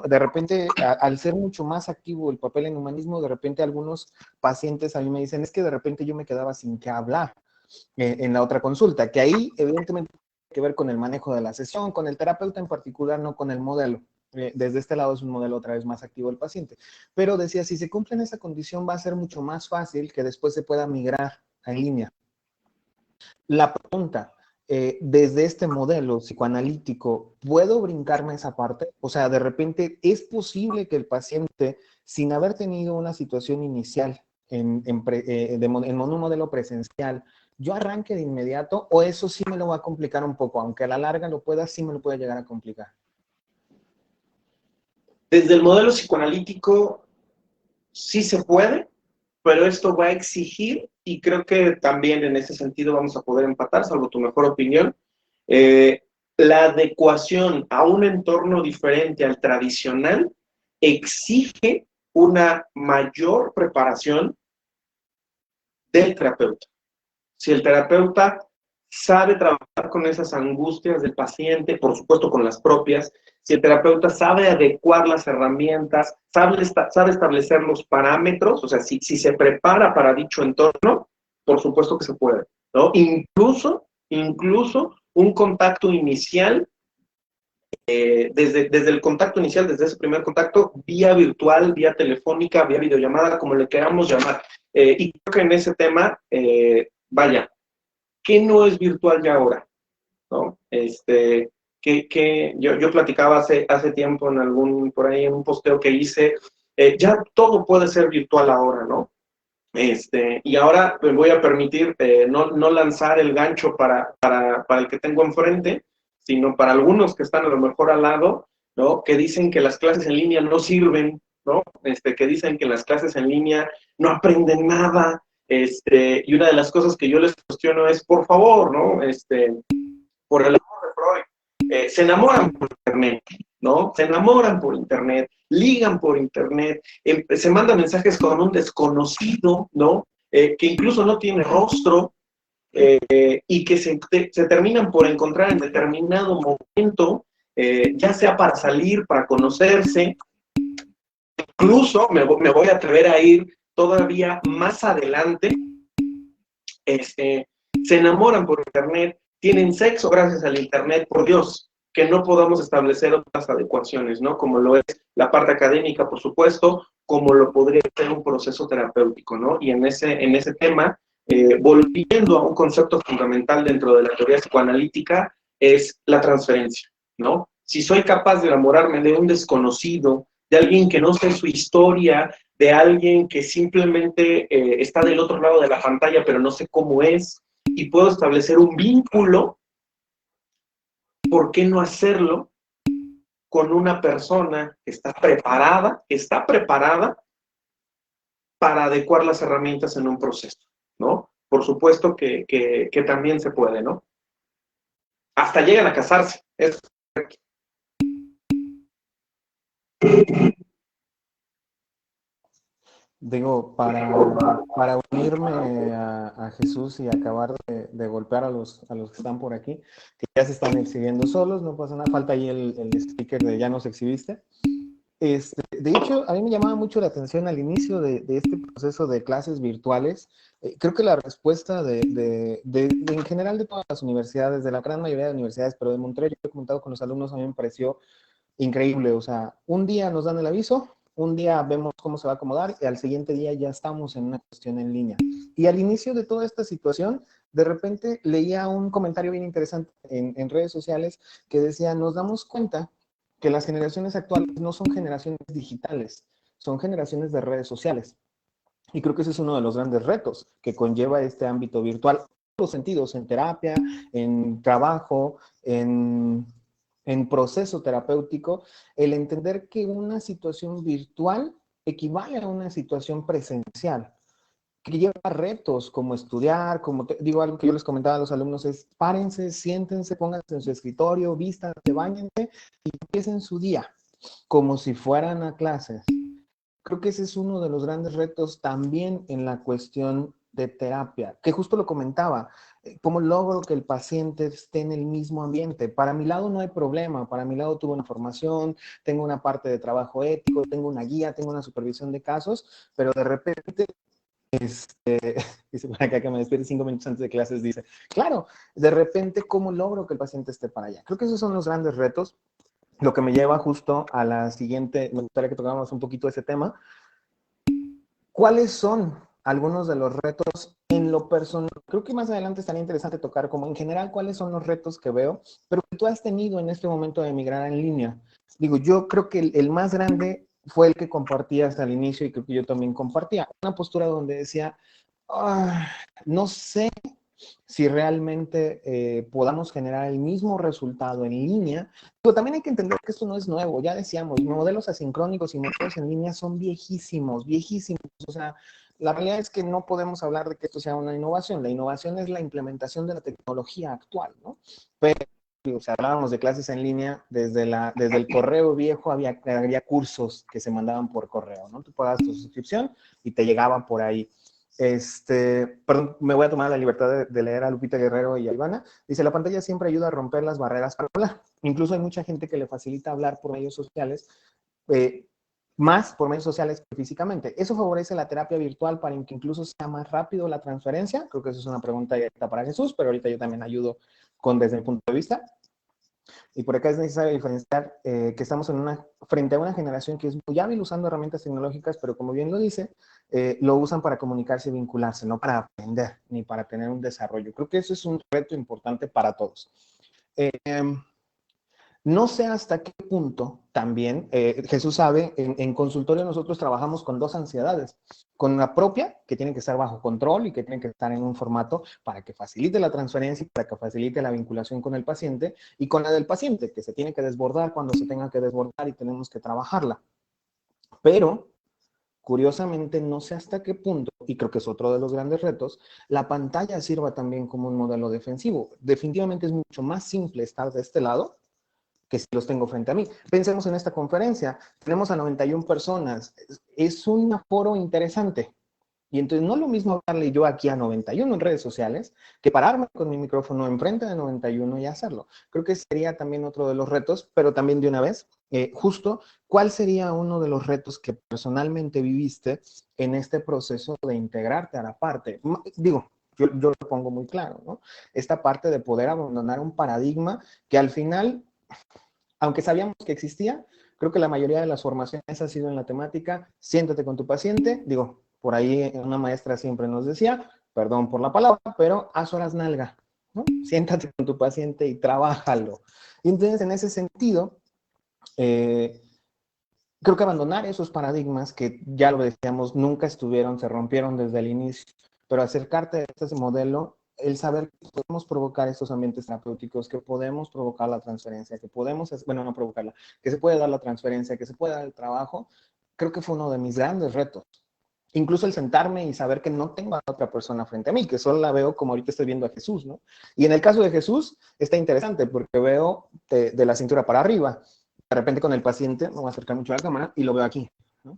de repente, al ser mucho más activo el papel en humanismo, de repente algunos pacientes a mí me dicen, es que de repente yo me quedaba sin qué hablar en la otra consulta, que ahí evidentemente tiene que ver con el manejo de la sesión, con el terapeuta en particular, no con el modelo. Desde este lado es un modelo otra vez más activo el paciente. Pero decía, si se cumple en esa condición va a ser mucho más fácil que después se pueda migrar en línea. La pregunta, desde este modelo psicoanalítico, ¿puedo brincarme esa parte? O sea, de repente, ¿es posible que el paciente, sin haber tenido una situación inicial en un modelo presencial, yo arranque de inmediato, o eso sí me lo va a complicar un poco? Aunque a la larga sí me lo puede llegar a complicar. Desde el modelo psicoanalítico sí se puede, pero esto va a exigir, y creo que también en ese sentido vamos a poder empatar, salvo tu mejor opinión, la adecuación a un entorno diferente al tradicional exige una mayor preparación del terapeuta. Si el terapeuta sabe trabajar con esas angustias del paciente, por supuesto con las propias, si el terapeuta sabe adecuar las herramientas, sabe establecer los parámetros, o sea, si se prepara para dicho entorno, por supuesto que se puede, ¿no? Incluso un contacto inicial, desde el contacto inicial, desde ese primer contacto, vía virtual, vía telefónica, vía videollamada, como le queramos llamar. Y creo que en ese tema, vaya, ¿qué no es virtual ya ahora? ¿No? Yo platicaba hace tiempo por ahí en un posteo que hice, ya todo puede ser virtual ahora, ¿no? Y ahora me voy a permitir no lanzar el gancho para el que tengo enfrente, sino para algunos que están a lo mejor al lado, ¿no? Que dicen que las clases en línea no sirven, ¿no? Que dicen que las clases en línea no aprenden nada, y una de las cosas que yo les cuestiono es, por favor, ¿no? Por el amor de Freud, se enamoran por internet, ¿no? Se enamoran por internet, ligan por internet, se mandan mensajes con un desconocido, ¿no? Que incluso no tiene rostro, y que se terminan por encontrar en determinado momento, ya sea para salir, para conocerse. Incluso me voy a atrever a ir todavía más adelante, se enamoran por internet, tienen sexo gracias al internet. Por Dios, que no podamos establecer otras adecuaciones, ¿no? Como lo es la parte académica, por supuesto, como lo podría ser un proceso terapéutico, ¿no? Y en ese tema, volviendo a un concepto fundamental dentro de la teoría psicoanalítica, es la transferencia, ¿no? Si soy capaz de enamorarme de un desconocido, de alguien que no sé su historia, de alguien que simplemente está del otro lado de la pantalla, pero no sé cómo es, y puedo establecer un vínculo, ¿por qué no hacerlo con una persona que está preparada para adecuar las herramientas en un proceso, ¿no? Por supuesto que también se puede, ¿no? Hasta llegan a casarse. Es correcto. Digo, para unirme a Jesús y acabar de golpear a los que están por aquí, que ya se están exhibiendo solos, no pasa nada, falta ahí el sticker de ya nos exhibiste. De hecho, a mí me llamaba mucho la atención al inicio de este proceso de clases virtuales. Creo que la respuesta en general de todas las universidades, de la gran mayoría de universidades, pero de Monterrey, yo he comentado con los alumnos, a mí me pareció increíble. O sea, un día nos dan el aviso, un día vemos cómo se va a acomodar y al siguiente día ya estamos en una cuestión en línea. Y al inicio de toda esta situación, de repente leía un comentario bien interesante en redes sociales que decía, nos damos cuenta que las generaciones actuales no son generaciones digitales, son generaciones de redes sociales. Y creo que ese es uno de los grandes retos que conlleva este ámbito virtual, en todos los sentidos, en terapia, en trabajo, en proceso terapéutico, el entender que una situación virtual equivale a una situación presencial, que lleva retos como estudiar, digo, algo que yo les comentaba a los alumnos es, párense, siéntense, pónganse en su escritorio, vístanse, báñense y empiecen su día como si fueran a clases. Creo que ese es uno de los grandes retos también en la cuestión de terapia, que justo lo comentaba, cómo logro que el paciente esté en el mismo ambiente. Para mi lado no hay problema, para mi lado tuve una formación, tengo una parte de trabajo ético, tengo una guía, tengo una supervisión de casos, pero de repente, dice por acá que me despide 5 minutos antes de clases, dice, claro, de repente, ¿cómo logro que el paciente esté para allá? Creo que esos son los grandes retos. Lo que me lleva justo a la siguiente, me gustaría que tocáramos un poquito ese tema. ¿Cuáles son algunos de los retos en lo personal? Creo que más adelante estaría interesante tocar como en general cuáles son los retos que veo, pero que tú has tenido en este momento de migrar en línea. Digo, yo creo que el más grande fue el que compartías al inicio y creo que yo también compartía. Una postura donde decía, no sé si realmente podamos generar el mismo resultado en línea. Pero también hay que entender que esto no es nuevo, ya decíamos, modelos asincrónicos y modelos en línea son viejísimos, viejísimos. O sea, la realidad es que no podemos hablar de que esto sea una innovación. La innovación es la implementación de la tecnología actual, ¿no? Pero o sea, hablábamos de clases en línea, desde el correo viejo había cursos que se mandaban por correo, ¿no? Tú pagabas tu suscripción y te llegaban por ahí. Perdón, me voy a tomar la libertad de leer a Lupita Guerrero y a Ivana. Dice, la pantalla siempre ayuda a romper las barreras para hablar. Incluso hay mucha gente que le facilita hablar por medios sociales, más por medios sociales que físicamente. ¿Eso favorece la terapia virtual para que incluso sea más rápido la transferencia? Creo que eso es una pregunta directa para Jesús, pero ahorita yo también ayudo desde mi punto de vista. Y por acá es necesario diferenciar que estamos frente a una generación que es muy hábil usando herramientas tecnológicas, pero como bien lo dice, lo usan para comunicarse y vincularse, no para aprender ni para tener un desarrollo. Creo que eso es un reto importante para todos. No sé hasta qué punto también, Jesús sabe, en consultorio nosotros trabajamos con dos ansiedades, con la propia, que tiene que estar bajo control y que tiene que estar en un formato para que facilite la transferencia y para que facilite la vinculación con el paciente, y con la del paciente, que se tiene que desbordar cuando se tenga que desbordar y tenemos que trabajarla. Pero, curiosamente, no sé hasta qué punto, y creo que es otro de los grandes retos, la pantalla sirva también como un modelo defensivo. Definitivamente es mucho más simple estar de este lado que si los tengo frente a mí. Pensemos en esta conferencia, tenemos a 91 personas, es un aforo interesante. Y entonces no es lo mismo hablarle yo aquí a 91 en redes sociales que pararme con mi micrófono enfrente de 91 y hacerlo. Creo que sería también otro de los retos, pero también de una vez, justo, ¿cuál sería uno de los retos que personalmente viviste en este proceso de integrarte a la parte? Digo, yo lo pongo muy claro, ¿no? Esta parte de poder abandonar un paradigma que al final, aunque sabíamos que existía, creo que la mayoría de las formaciones ha sido en la temática, siéntate con tu paciente, digo, por ahí una maestra siempre nos decía, perdón por la palabra, pero haz horas nalga, ¿no? Siéntate con tu paciente y trabájalo. Y entonces, en ese sentido, creo que abandonar esos paradigmas que, ya lo decíamos, nunca estuvieron, se rompieron desde el inicio, pero acercarte a este modelo, el saber que podemos provocar estos ambientes terapéuticos, que podemos provocar la transferencia, que podemos, bueno, no provocarla, que se puede dar la transferencia, que se puede dar el trabajo, creo que fue uno de mis grandes retos. Incluso el sentarme y saber que no tengo a otra persona frente a mí, que solo la veo como ahorita estoy viendo a Jesús, ¿no? Y en el caso de Jesús está interesante porque veo de la cintura para arriba. De repente con el paciente, me voy a acercar mucho a la cámara y lo veo aquí, ¿no?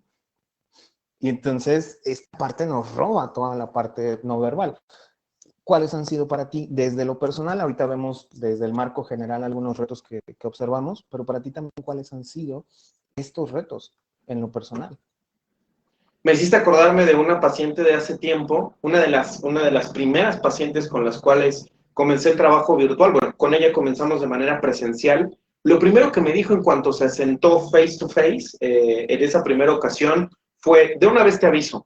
Y entonces esta parte nos roba toda la parte no verbal. ¿Cuáles han sido para ti desde lo personal? Ahorita vemos desde el marco general algunos retos que observamos, pero para ti también, ¿cuáles han sido estos retos en lo personal? Me hiciste acordarme de una paciente de hace tiempo, una de las primeras pacientes con las cuales comencé el trabajo virtual. Bueno, con ella comenzamos de manera presencial. Lo primero que me dijo en cuanto se sentó face to face, en esa primera ocasión, fue, de una vez te aviso,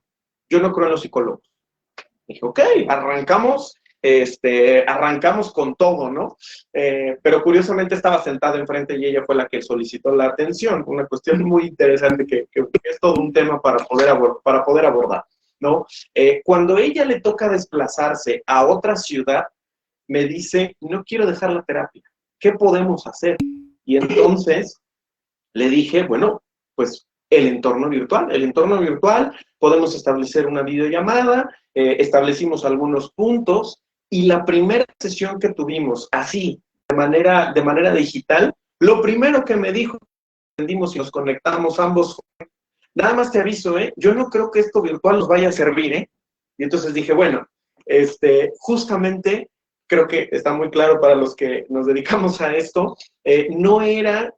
yo no creo en los psicólogos. Dije, ok, arrancamos con todo, ¿no? Pero curiosamente estaba sentada enfrente y ella fue la que solicitó la atención, una cuestión muy interesante que es todo un tema para poder abordar, ¿no? Cuando ella le toca desplazarse a otra ciudad, me dice, no quiero dejar la terapia, ¿qué podemos hacer? Y entonces le dije, bueno, pues el entorno virtual, podemos establecer una videollamada, establecimos algunos puntos, y la primera sesión que tuvimos, así, de manera digital, lo primero que me dijo, entendimos y nos conectamos ambos, nada más te aviso, yo no creo que esto virtual nos vaya a servir, y entonces dije, bueno, justamente, creo que está muy claro para los que nos dedicamos a esto, no era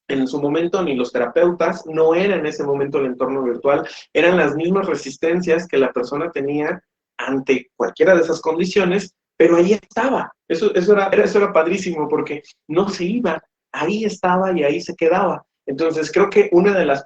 en su momento ni los terapeutas, no era en ese momento el entorno virtual, eran las mismas resistencias que la persona tenía ante cualquiera de esas condiciones, pero ahí estaba. Eso era padrísimo porque no se iba, ahí estaba y ahí se quedaba. Entonces creo que uno de los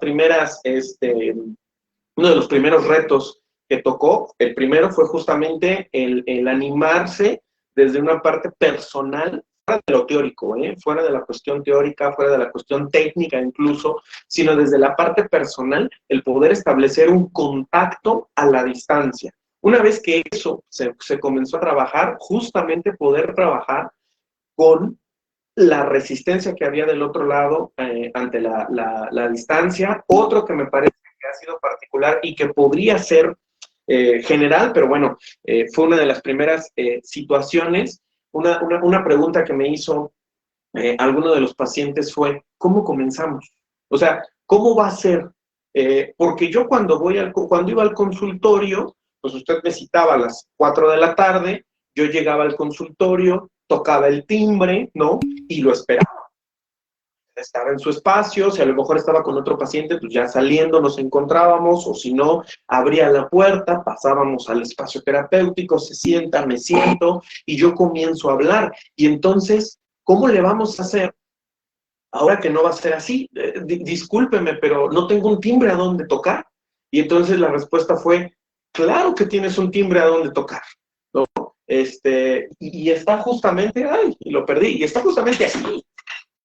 primeros retos que tocó, el primero fue justamente el animarse desde una parte personal, fuera de lo teórico, fuera de la cuestión teórica, fuera de la cuestión técnica incluso, sino desde la parte personal, el poder establecer un contacto a la distancia. Una vez que eso se comenzó a trabajar, justamente poder trabajar con la resistencia que había del otro lado ante la distancia. Otro que me parece que ha sido particular y que podría ser general, pero bueno, fue una de las primeras situaciones. Una pregunta que me hizo alguno de los pacientes fue, ¿cómo comenzamos? O sea, ¿cómo va a ser? Porque yo cuando iba al consultorio, pues usted me citaba a las 4 de la tarde, yo llegaba al consultorio, tocaba el timbre, ¿no? Y lo esperaba. Estaba en su espacio, si a lo mejor estaba con otro paciente, pues ya saliendo nos encontrábamos, o si no, abría la puerta, pasábamos al espacio terapéutico, se sienta, me siento, y yo comienzo a hablar. Y entonces, ¿cómo le vamos a hacer ahora que no va a ser así? Discúlpeme, pero no tengo un timbre a donde tocar. Y entonces la respuesta fue, claro que tienes un timbre a donde tocar, ¿no? Y está justamente, ay, lo perdí, y está justamente aquí,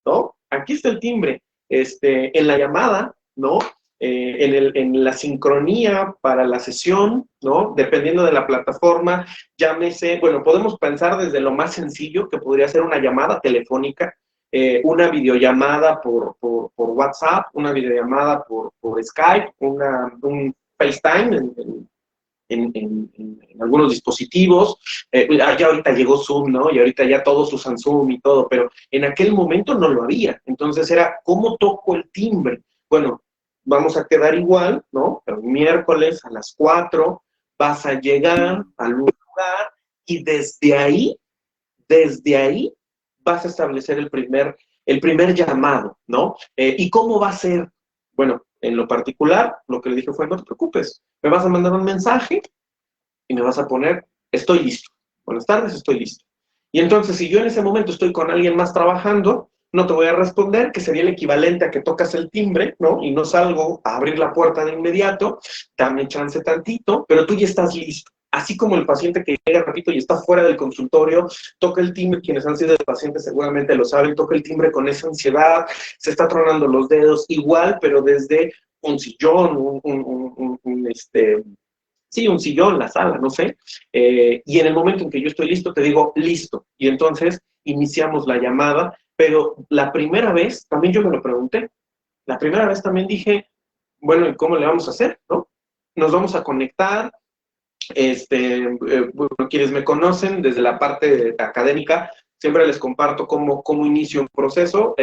¿no? Aquí está el timbre, en la llamada, ¿no? En la sincronía para la sesión, ¿no? Dependiendo de la plataforma, llámese, bueno, podemos pensar desde lo más sencillo, que podría ser una llamada telefónica, una videollamada por WhatsApp, una videollamada por Skype, un FaceTime en algunos dispositivos. Ya ahorita llegó Zoom, ¿no? Y ahorita ya todos usan Zoom y todo, pero en aquel momento no lo había. Entonces era, ¿cómo toco el timbre? Bueno, vamos a quedar igual, ¿no? El miércoles a las 4 vas a llegar al lugar y desde ahí vas a establecer el primer llamado, ¿no? ¿Y cómo va a ser? Bueno, en lo particular, lo que le dije fue, no te preocupes, me vas a mandar un mensaje y me vas a poner, estoy listo. Buenas tardes, estoy listo. Y entonces, si yo en ese momento estoy con alguien más trabajando, no te voy a responder, que sería el equivalente a que tocas el timbre, ¿no? Y no salgo a abrir la puerta de inmediato, dame chance tantito, pero tú ya estás listo. Así como el paciente que llega, repito, y está fuera del consultorio, toca el timbre, quienes han sido pacientes seguramente lo saben, toca el timbre con esa ansiedad, se está tronando los dedos, igual, pero desde un sillón, sí, un sillón, la sala, no sé. Y en el momento en que yo estoy listo, te digo, listo. Y entonces iniciamos la llamada, pero la primera vez, también yo me lo pregunté, la primera vez también dije, bueno, ¿y cómo le vamos a hacer, no? Nos vamos a conectar, bueno, quienes me conocen desde la parte académica, siempre les comparto cómo inicio un proceso.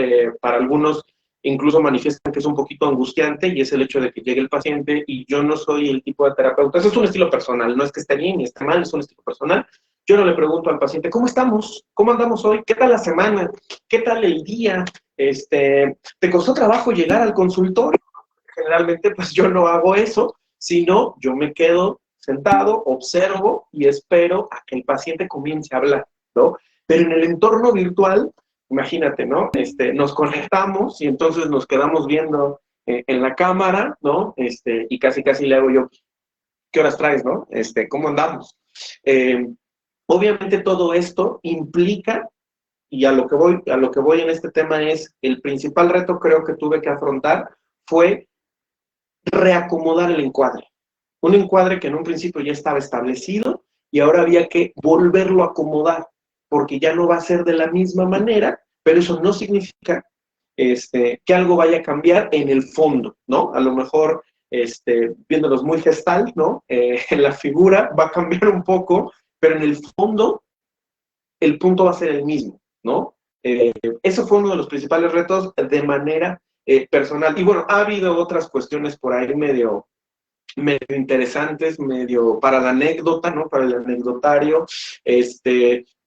Para algunos incluso manifiestan que es un poquito angustiante y es el hecho de que llegue el paciente y yo no soy el tipo de terapeuta. Eso es un estilo personal, no es que esté bien ni esté mal, es un estilo personal. Yo no le pregunto al paciente, ¿cómo estamos? ¿Cómo andamos hoy? ¿Qué tal la semana? ¿Qué tal el día? ¿Te costó trabajo llegar al consultorio? Generalmente, pues yo no hago eso, sino yo me quedo sentado, observo y espero a que el paciente comience a hablar, ¿no? Pero en el entorno virtual, imagínate, ¿no? Nos conectamos y entonces nos quedamos viendo en la cámara, ¿no? Y casi le hago yo, ¿qué horas traes, no? ¿Cómo andamos? Obviamente todo esto implica, y a lo que voy en este tema es, el principal reto creo que tuve que afrontar fue reacomodar el encuadre. Un encuadre que en un principio ya estaba establecido y ahora había que volverlo a acomodar, porque ya no va a ser de la misma manera, pero eso no significa que algo vaya a cambiar en el fondo, ¿no? A lo mejor, viéndolos muy gestal, ¿no? La figura va a cambiar un poco, pero en el fondo el punto va a ser el mismo, ¿no? Eso fue uno de los principales retos de manera personal. Y bueno, ha habido otras cuestiones por ahí medio interesantes, medio para la anécdota, ¿no? Para el anecdotario,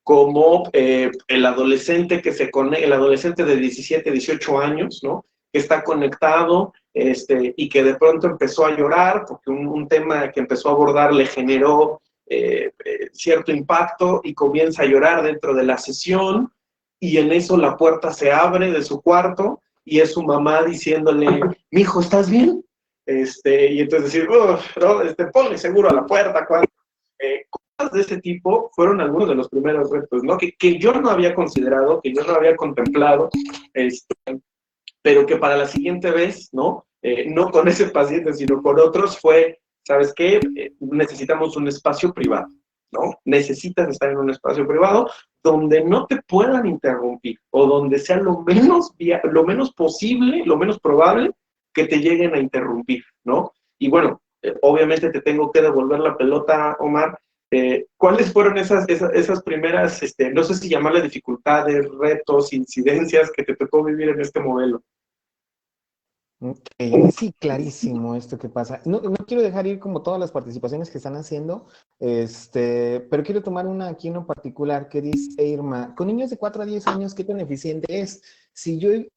como el adolescente el adolescente de 17, 18 años, ¿no? Que está conectado, y que de pronto empezó a llorar porque un tema que empezó a abordar le generó cierto impacto y comienza a llorar dentro de la sesión y en eso la puerta se abre de su cuarto y es su mamá diciéndole, mijo, ¿estás bien? Y entonces decir, no, ponle seguro a la puerta. Cosas de ese tipo fueron algunos de los primeros retos, ¿no? Que yo no había considerado, que yo no había contemplado, pero que para la siguiente vez, ¿no? No con ese paciente, sino con otros, fue, ¿sabes qué? Necesitamos un espacio privado, ¿no? Necesitas estar en un espacio privado donde no te puedan interrumpir o donde sea lo menos posible, lo menos probable que te lleguen a interrumpir, ¿no? Y bueno, obviamente te tengo que devolver la pelota, Omar. ¿Cuáles fueron esas primeras, no sé si llamarle dificultades, retos, incidencias que te tocó vivir en este modelo? Ok, sí, clarísimo esto que pasa. No quiero dejar ir como todas las participaciones que están haciendo, pero quiero tomar una aquí en lo particular que dice Irma, con niños de 4 a 10 años, ¿qué tan eficiente es? Si yo he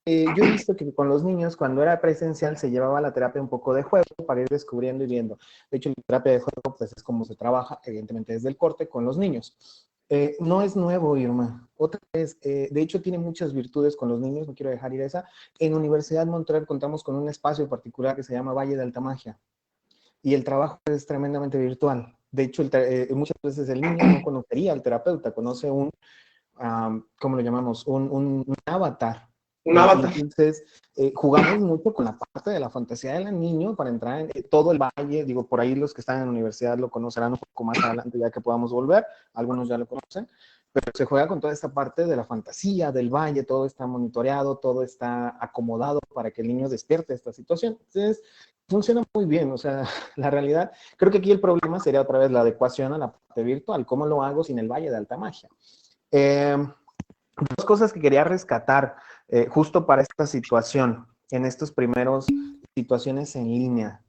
visto que con los niños, cuando era presencial, se llevaba la terapia un poco de juego para ir descubriendo y viendo. De hecho, la terapia de juego, pues es como se trabaja, evidentemente, desde el corte con los niños. No es nuevo, Irma. Otra vez, de hecho, tiene muchas virtudes con los niños, no quiero dejar ir esa. En Universidad Montreal contamos con un espacio particular que se llama Valle de Alta Magia y el trabajo es tremendamente virtual. De hecho, muchas veces el niño no conocería al terapeuta, conoce ¿cómo lo llamamos? Un avatar. Un avatar. Entonces, jugamos mucho con la parte de la fantasía del niño para entrar en todo el valle. Digo, por ahí los que están en la universidad lo conocerán un poco más adelante ya que podamos volver. Algunos ya lo conocen. pero se juega con toda esta parte de la fantasía, del valle, todo está monitoreado, todo está acomodado para que el niño despierte esta situación. Entonces, funciona muy bien, o sea, la realidad, creo que aquí el problema sería otra vez la adecuación a la parte virtual, ¿cómo lo hago sin el valle de alta magia? Dos cosas que quería rescatar justo para esta situación, en estos primeros situaciones en línea.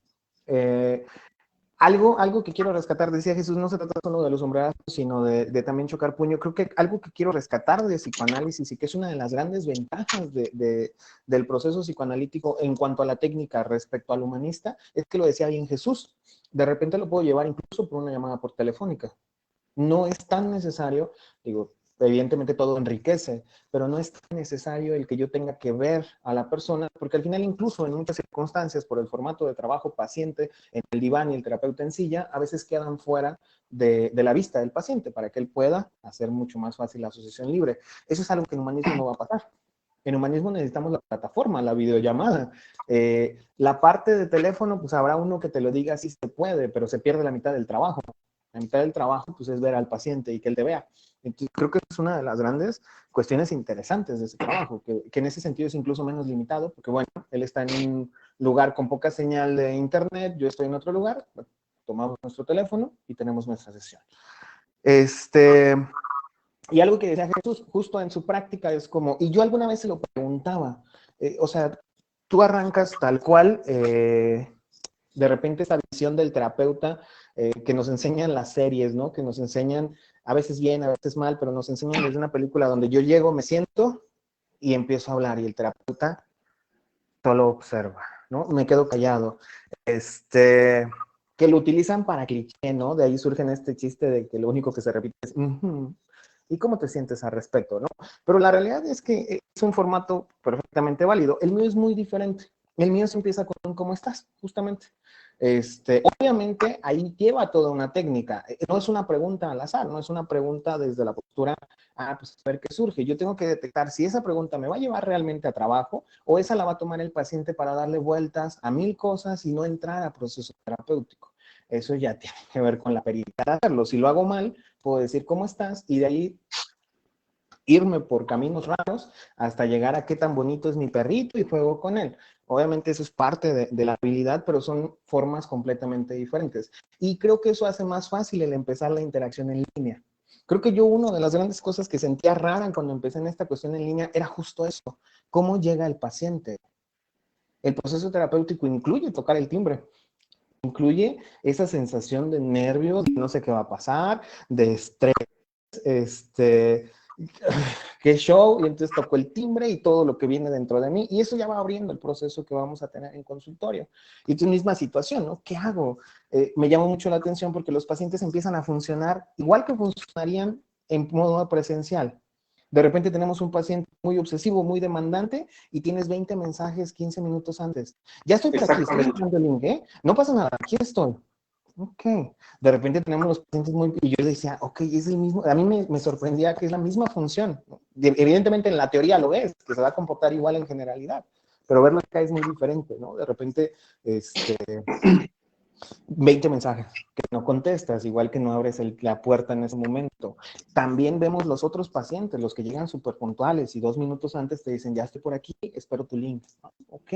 Algo que quiero rescatar, decía Jesús, no se trata solo de los sombrerazos, sino de también chocar puño. Creo que algo que quiero rescatar de psicoanálisis y que es una de las grandes ventajas del proceso psicoanalítico en cuanto a la técnica respecto al humanista, es que lo decía bien Jesús. De repente lo puedo llevar incluso por una llamada por telefónica. No es tan necesario, digo, evidentemente todo enriquece, pero no es tan necesario el que yo tenga que ver a la persona, porque al final incluso en muchas circunstancias, por el formato de trabajo paciente, en el diván y el terapeuta en silla, a veces quedan fuera de la vista del paciente para que él pueda hacer mucho más fácil la asociación libre. Eso es algo que en humanismo no va a pasar. En humanismo necesitamos la plataforma, la videollamada. La parte de teléfono, pues habrá uno que te lo diga si se puede, pero se pierde la mitad del trabajo. La mitad del trabajo, pues, es ver al paciente y que él te vea. Entonces, creo que es una de las grandes cuestiones interesantes de ese trabajo, que en ese sentido es incluso menos limitado, porque, bueno, él está en un lugar con poca señal de internet, yo estoy en otro lugar, bueno, tomamos nuestro teléfono y tenemos nuestra sesión. Y algo que decía Jesús, justo en su práctica, es como, y yo alguna vez se lo preguntaba, o sea, tú arrancas tal cual, de repente esa visión del terapeuta que nos enseñan las series, ¿no? Que nos enseñan a veces bien, a veces mal, pero nos enseñan desde una película donde yo llego, me siento y empiezo a hablar y el terapeuta solo observa, ¿no? Me quedo callado. Que lo utilizan para cliché, ¿no? De ahí surge este chiste de que lo único que se repite es ¿y cómo te sientes al respecto, no? Pero la realidad es que es un formato perfectamente válido. El mío es muy diferente. El mío se empieza con un ¿cómo estás? Justamente. Obviamente ahí lleva toda una técnica. No es una pregunta al azar, no es una pregunta desde la postura, pues a ver qué surge. Yo tengo que detectar si esa pregunta me va a llevar realmente a trabajo o esa la va a tomar el paciente para darle vueltas a 1000 cosas y no entrar a proceso terapéutico. Eso ya tiene que ver con la pericia de hacerlo. Si lo hago mal, puedo decir ¿cómo estás? Y de ahí irme por caminos raros hasta llegar a qué tan bonito es mi perrito y juego con él. Obviamente eso es parte de la habilidad, pero son formas completamente diferentes. Y creo que eso hace más fácil el empezar la interacción en línea. Creo que yo una de las grandes cosas que sentía rara cuando empecé en esta cuestión en línea era justo eso. ¿Cómo llega el paciente? El proceso terapéutico incluye tocar el timbre. Incluye esa sensación de nervios, de no sé qué va a pasar, de estrés, qué show, y entonces tocó el timbre y todo lo que viene dentro de mí, y eso ya va abriendo el proceso que vamos a tener en consultorio. Y tu misma situación, ¿no? ¿Qué hago? Me llama mucho la atención porque los pacientes empiezan a funcionar igual que funcionarían en modo presencial. De repente tenemos un paciente muy obsesivo, muy demandante, y tienes 20 mensajes 15 minutos antes. Ya estoy por aquí, estoy esperando el link, ¿eh? No pasa nada, aquí estoy. Ok. De repente tenemos los pacientes muy... Y yo decía, ok, es el mismo... A mí me sorprendía que es la misma función. Evidentemente en la teoría lo es, que se va a comportar igual en generalidad. Pero verlo acá es muy diferente, ¿no? De repente, 20 mensajes que no contestas, igual que no abres la puerta en ese momento. También vemos los otros pacientes, los que llegan súper puntuales y 2 minutos antes te dicen, ya estoy por aquí, espero tu link. Ok.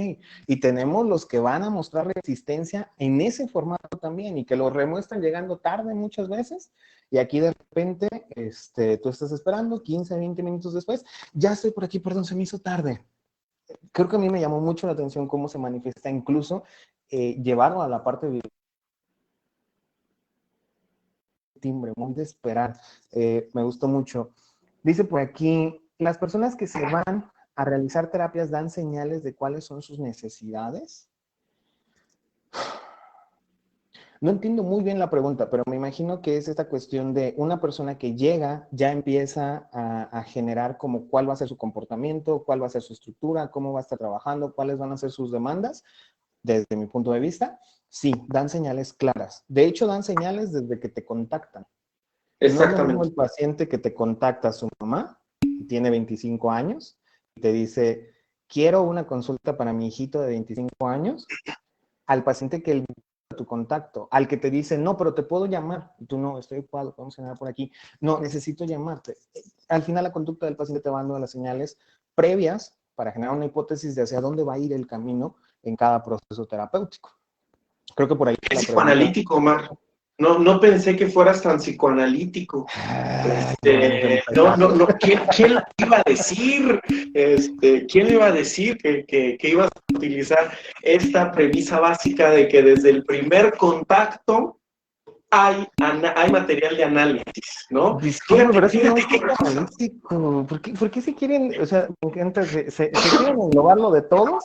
Y tenemos los que van a mostrar resistencia en ese formato también y que lo remuestran llegando tarde muchas veces. Y aquí de repente, tú estás esperando 15, 20 minutos después, ya estoy por aquí, perdón, se me hizo tarde. Creo que a mí me llamó mucho la atención cómo se manifiesta incluso llevarlo a la parte de timbre, muy de esperar. Me gustó mucho. Dice por aquí, las personas que se van a realizar terapias dan señales de cuáles son sus necesidades. No entiendo muy bien la pregunta, pero me imagino que es esta cuestión de una persona que llega, ya empieza a generar como cuál va a ser su comportamiento, cuál va a ser su estructura, cómo va a estar trabajando, cuáles van a ser sus demandas. Desde mi punto de vista, sí, dan señales claras. De hecho, dan señales desde que te contactan. No es lo mismo el paciente que te contacta a su mamá, que tiene 25 años, y te dice, quiero una consulta para mi hijito de 25 años, al paciente que el tu contacto, al que te dice, no, pero te puedo llamar, y tú no, estoy ocupado, podemos cenar por aquí, no, necesito llamarte. Al final la conducta del paciente te va dando las señales previas para generar una hipótesis de hacia dónde va a ir el camino en cada proceso terapéutico. Creo que por ahí ¿Qué psicoanalítico, Omar? No pensé que fueras tan psicoanalítico. ¿Quién lo iba a decir? ¿Quién le iba a decir que ibas a utilizar esta premisa básica de que desde el primer contacto hay material de análisis, ¿no? Disculpe, pero eso no es psicoanalítico. ¿Por qué se quieren, o sea, se quieren englobarlo de todos?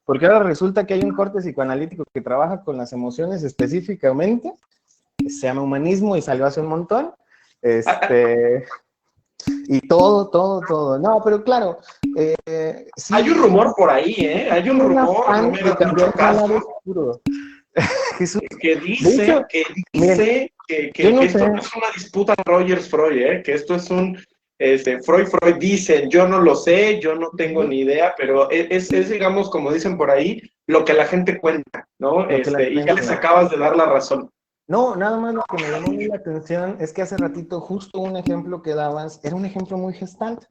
Porque ahora resulta que hay un corte psicoanalítico que trabaja con las emociones específicamente, se llama humanismo y salió hace un montón, y todo. No, pero claro, sí, hay un rumor por ahí, ¿eh? Hay un rumor, no me da mucho caso, que dice que esto no es una disputa Rogers-Freud, ¿eh? Que esto es un... Freud dicen, yo no lo sé, yo no tengo ni idea, pero es digamos, como dicen por ahí, lo que la gente cuenta, ¿no? Y ya les acabas de dar la razón. No, nada más lo que me llamó la atención es que hace ratito justo un ejemplo que dabas, era un ejemplo muy Gestalt,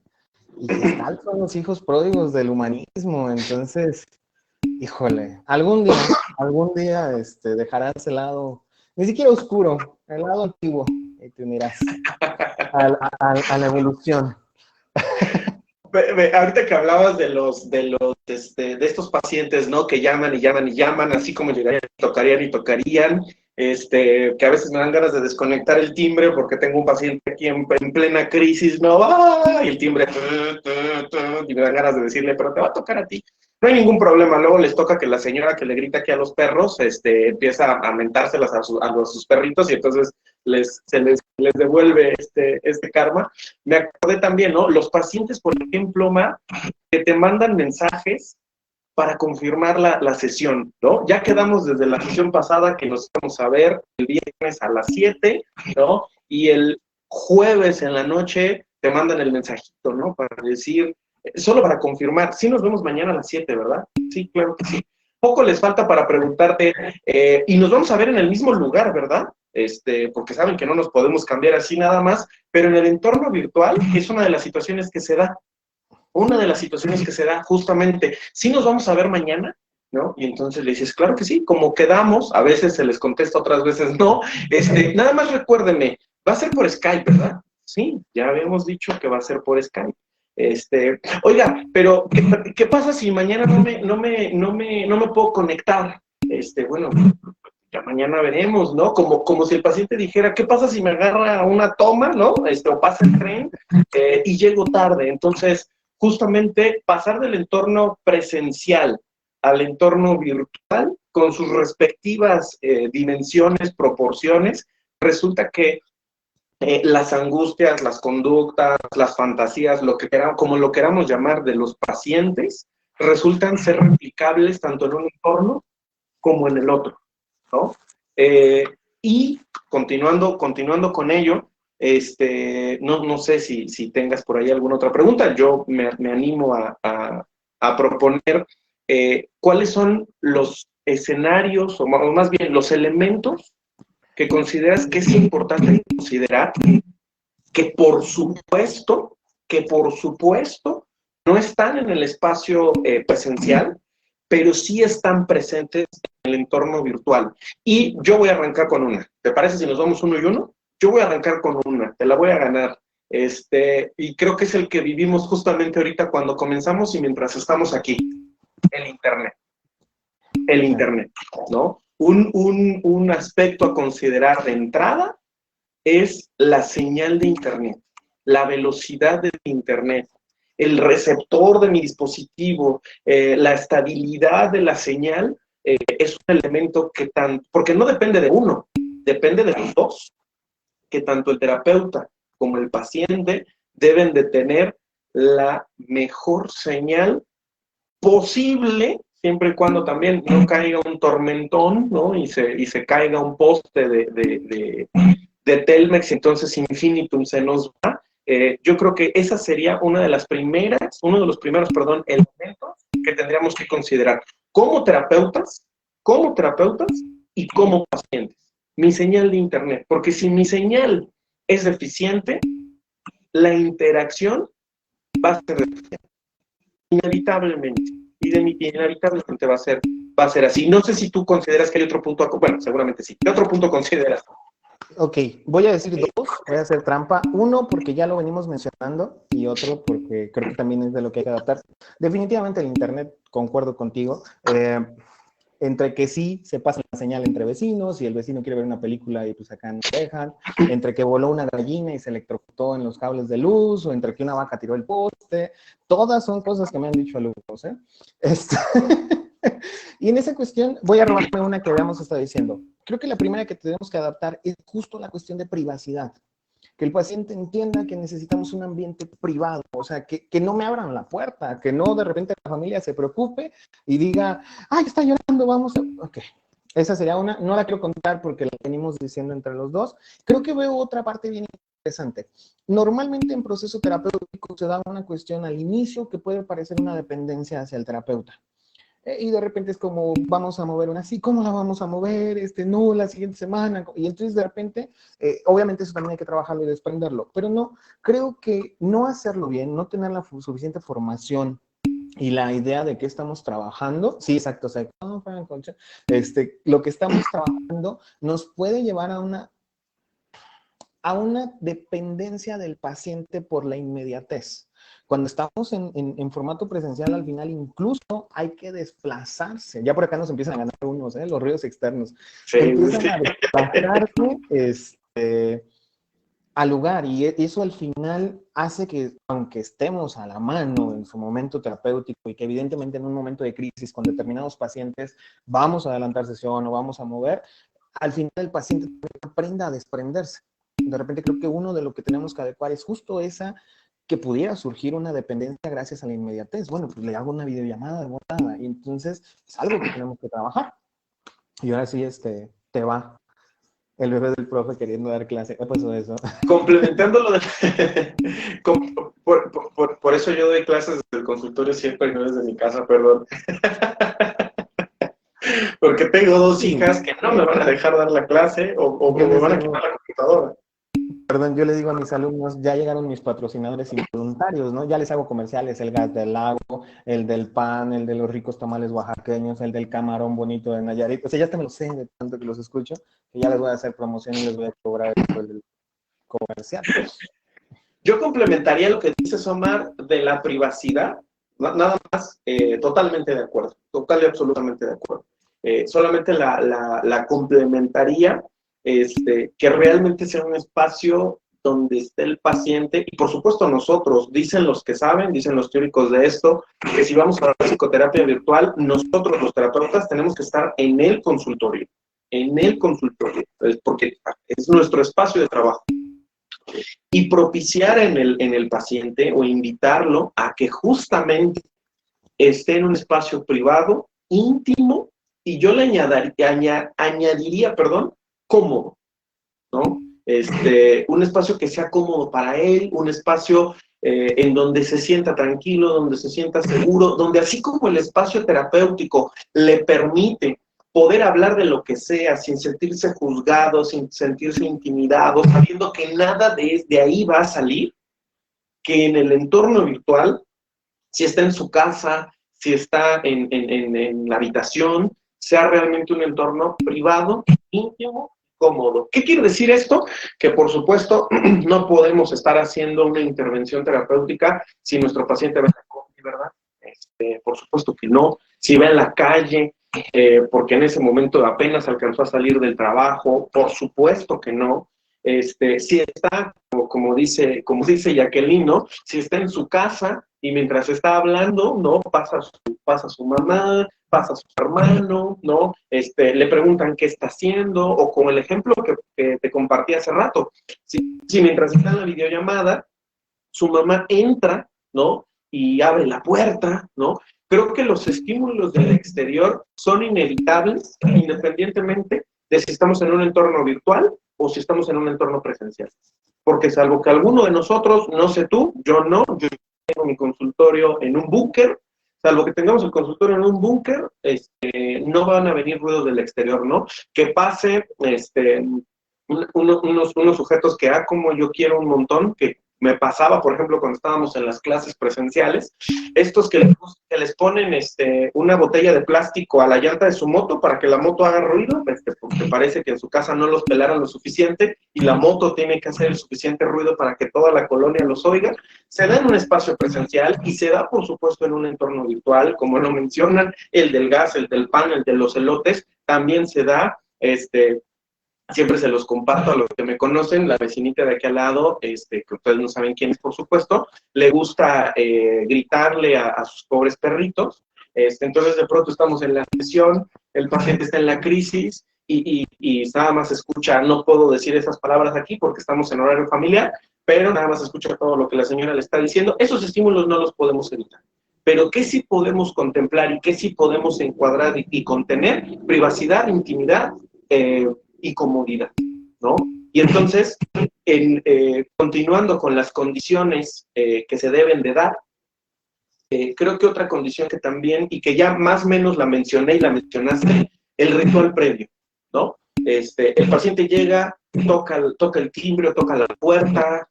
y Gestalt son los hijos pródigos del humanismo, entonces, híjole, algún día dejarás el lado, ni siquiera oscuro, el lado antiguo, y te unirás a la evolución. Ahorita que hablabas de estos pacientes, ¿no? Que llaman y llaman y llaman, así como llegarían, tocarían, que a veces me dan ganas de desconectar el timbre porque tengo un paciente aquí en plena crisis, ¿no? ¡Ah! Y el timbre, y me dan ganas de decirle, pero te va a tocar a ti. No hay ningún problema, luego les toca que la señora que le grita aquí a los perros, empieza a mentárselas a sus perritos y entonces se les devuelve este karma. Me acordé también, ¿no? Los pacientes, por ejemplo, Mar, que te mandan mensajes para confirmar la sesión, ¿no? Ya quedamos desde la sesión pasada que nos vamos a ver el viernes a las 7, ¿no? Y el jueves en la noche te mandan el mensajito, ¿no? Para decir, solo para confirmar, sí nos vemos mañana a las 7, ¿verdad? Sí, claro que sí. Poco les falta para preguntarte, y nos vamos a ver en el mismo lugar, ¿verdad? Porque saben que no nos podemos cambiar así nada más, pero en el entorno virtual es una de las situaciones que se da. Una de las situaciones que se da justamente, sí nos vamos a ver mañana, ¿no? Y entonces le dices, claro que sí, como quedamos, a veces se les contesta, otras veces no. Nada más recuérdenme, va a ser por Skype, ¿verdad? Sí, ya habíamos dicho que va a ser por Skype. Oiga, pero ¿qué pasa si mañana no me puedo conectar? Bueno, ya mañana veremos, ¿no? Como si el paciente dijera, ¿qué pasa si me agarra una toma, ¿no? O pasa el tren y llego tarde. Entonces, justamente pasar del entorno presencial al entorno virtual con sus respectivas dimensiones, proporciones, resulta que las angustias, las conductas, las fantasías, como lo queramos llamar, de los pacientes, resultan ser replicables tanto en un entorno como en el otro, ¿no? Y continuando con ello, no sé si tengas por ahí alguna otra pregunta. Yo me animo a proponer cuáles son los escenarios, o más bien los elementos que consideras que es importante considerar que por supuesto no están en el espacio presencial, pero sí están presentes en el entorno virtual. Y yo voy a arrancar con una. ¿Te parece si nos vamos uno y uno? Yo voy a arrancar con una, te la voy a ganar. Y creo que es el que vivimos justamente ahorita cuando comenzamos y mientras estamos aquí. El Internet. El Internet, ¿no? Un aspecto a considerar de entrada es la señal de Internet, la velocidad de Internet, el receptor de mi dispositivo, la estabilidad de la señal, es un elemento porque no depende de uno, depende de los dos, que tanto el terapeuta como el paciente deben de tener la mejor señal posible, siempre y cuando también no caiga un tormentón, ¿no? Y se caiga un poste de Telmex, entonces infinitum se nos va. Yo creo que esa sería uno de los primeros, elementos que tendríamos que considerar. Como terapeutas, y como pacientes. Mi señal de internet, porque si mi señal es deficiente, la interacción va a ser deficiente, inevitablemente, inevitablemente va a ser así. No sé si tú consideras que hay otro punto, bueno, seguramente sí. ¿Qué otro punto consideras? Ok, voy a decir dos, voy a hacer trampa. Uno, porque ya lo venimos mencionando, y otro, porque creo que también es de lo que hay que adaptar. Definitivamente el Internet, concuerdo contigo. Entre que sí se pasa la señal entre vecinos y el vecino quiere ver una película y pues acá no dejan, entre que voló una gallina y se electrocutó en los cables de luz, o entre que una vaca tiró el poste, todas son cosas que me han dicho alumnos, ¿eh? Y en esa cuestión voy a robarme una que habíamos estado diciendo. Creo que la primera que tenemos que adaptar es justo la cuestión de privacidad. Que el paciente entienda que necesitamos un ambiente privado, o sea, que no me abran la puerta, que no de repente la familia se preocupe y diga, ay, está llorando, vamos a... Ok, esa sería una, no la quiero contar porque la venimos diciendo entre los dos. Creo que veo otra parte bien interesante. Normalmente en proceso terapéutico se da una cuestión al inicio que puede parecer una dependencia hacia el terapeuta. Y de repente es como, vamos a mover una, sí, ¿cómo la vamos a mover? No, la siguiente semana. Y entonces de repente, obviamente eso también hay que trabajarlo y desprenderlo, pero no, creo que no hacerlo bien, no tener la suficiente formación y la idea de qué estamos trabajando, sí, exacto, o sea, lo que estamos trabajando nos puede llevar a una dependencia del paciente por la inmediatez. Cuando estamos en formato presencial, al final incluso hay que desplazarse. Ya por acá nos empiezan a ganar unos, los ruidos externos. Sí. Empiezan a desplazarse al lugar, y eso al final hace que, aunque estemos a la mano en su momento terapéutico y que evidentemente en un momento de crisis con determinados pacientes vamos a adelantar sesión o vamos a mover, al final el paciente aprenda a desprenderse. De repente creo que uno de lo que tenemos que adecuar es justo esa, que pudiera surgir una dependencia gracias a la inmediatez. Bueno, pues le hago una videollamada de volada, y entonces es algo que tenemos que trabajar. Y ahora sí, te va el bebé del profe queriendo dar clase. ¿Qué pasó de eso? Complementando lo de... por eso yo doy clases desde el consultorio siempre y no desde mi casa, perdón. Porque tengo dos hijas que no me van a dejar dar la clase o me van a quitar la computadora. Perdón, yo le digo a mis alumnos, ya llegaron mis patrocinadores involuntarios, ¿no? Ya les hago comerciales, el gas del lago, el del pan, el de los ricos tamales oaxaqueños, el del camarón bonito de Nayarit. O sea, ya hasta me lo sé de tanto que los escucho, que ya les voy a hacer promoción y les voy a cobrar el comercial. Yo complementaría lo que dices, Omar, de la privacidad, nada más, totalmente de acuerdo, total y absolutamente de acuerdo. Solamente la complementaría, que realmente sea un espacio donde esté el paciente, y por supuesto nosotros, dicen los que saben, dicen los teóricos de esto, que si vamos a la psicoterapia virtual, nosotros los terapeutas tenemos que estar en el consultorio, porque es nuestro espacio de trabajo. Y propiciar en el paciente o invitarlo a que justamente esté en un espacio privado, íntimo, y yo le añadiría, cómodo, ¿no? Un espacio que sea cómodo para él, un espacio en donde se sienta tranquilo, donde se sienta seguro, donde así como el espacio terapéutico le permite poder hablar de lo que sea sin sentirse juzgado, sin sentirse intimidado, sabiendo que nada de ahí va a salir, que en el entorno virtual, si está en su casa, si está en la habitación, sea realmente un entorno privado, íntimo, cómodo. ¿Qué quiere decir esto? Que por supuesto no podemos estar haciendo una intervención terapéutica si nuestro paciente va en la calle, ¿verdad? Por supuesto que no. Si va en la calle, porque en ese momento apenas alcanzó a salir del trabajo, por supuesto que no. Si está, como dice Jacqueline, ¿no? Si está en su casa y mientras está hablando, ¿no? Pasa su mamá, pasa su hermano, ¿no? Le preguntan qué está haciendo, o como el ejemplo que te compartí hace rato, si mientras está en la videollamada, su mamá entra, ¿no? Y abre la puerta, ¿no? Creo que los estímulos del exterior son inevitables, independientemente de si estamos en un entorno virtual o si estamos en un entorno presencial. Porque salvo que alguno de nosotros, no sé tú, yo no, yo tengo mi consultorio en un búnker, salvo que tengamos el consultorio en un búnker, no van a venir ruidos del exterior, ¿no? Que pase unos sujetos que, como yo quiero un montón, que me pasaba, por ejemplo, cuando estábamos en las clases presenciales, estos que les ponen una botella de plástico a la llanta de su moto para que la moto haga ruido, porque parece que en su casa no los pelaron lo suficiente y la moto tiene que hacer el suficiente ruido para que toda la colonia los oiga. Se da en un espacio presencial y se da, por supuesto, en un entorno virtual, como lo mencionan, el del gas, el del pan, el de los elotes, también se da, siempre se los comparto a los que me conocen, la vecinita de aquí al lado, que ustedes no saben quién es, por supuesto, le gusta gritarle a sus pobres perritos. Entonces, de pronto estamos en la sesión, el paciente está en la crisis y nada más escucha, no puedo decir esas palabras aquí porque estamos en horario familiar, pero nada más escucha todo lo que la señora le está diciendo. Esos estímulos no los podemos evitar. Pero ¿qué sí podemos contemplar y qué sí podemos encuadrar y contener? Privacidad, intimidad, y comodidad, ¿no? Y entonces, continuando con las condiciones que se deben de dar, creo que otra condición que también, y que ya más o menos la mencioné y la mencionaste, el ritual previo, ¿no? El paciente llega, toca el timbre, toca la puerta,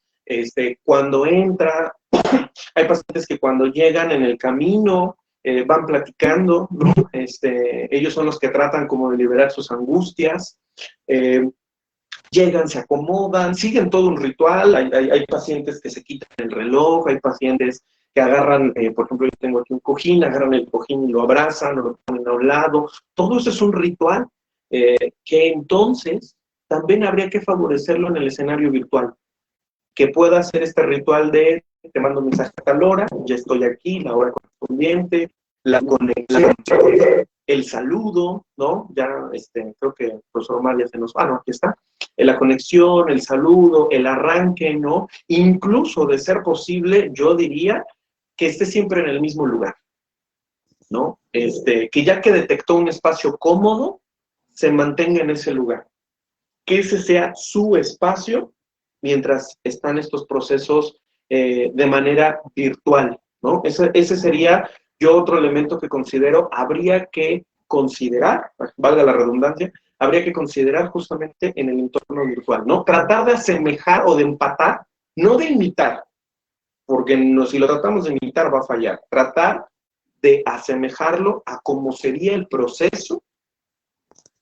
cuando entra, hay pacientes que cuando llegan en el camino van platicando, ¿no? Ellos son los que tratan como de liberar sus angustias, llegan, se acomodan, siguen todo un ritual, hay pacientes que se quitan el reloj, hay pacientes que agarran, por ejemplo, yo tengo aquí un cojín, agarran el cojín y lo abrazan o lo ponen a un lado, todo eso es un ritual que entonces también habría que favorecerlo en el escenario virtual, que pueda hacer este ritual de te mando un mensaje a tal hora, ya estoy aquí, la hora correspondiente, la conexión, el saludo, ¿no? Ya creo que el profesor Omar ya se nos va, ¿no? Aquí está. La conexión, el saludo, el arranque, ¿no? Incluso, de ser posible, yo diría que esté siempre en el mismo lugar, ¿no? Que ya que detectó un espacio cómodo, se mantenga en ese lugar. Que ese sea su espacio mientras están estos procesos de manera virtual, ¿no? Ese sería yo otro elemento que considero, habría que considerar, valga la redundancia, habría que considerar justamente en el entorno virtual, ¿no? Tratar de asemejar o de empatar, no de imitar, porque no, si lo tratamos de imitar va a fallar, tratar de asemejarlo a cómo sería el proceso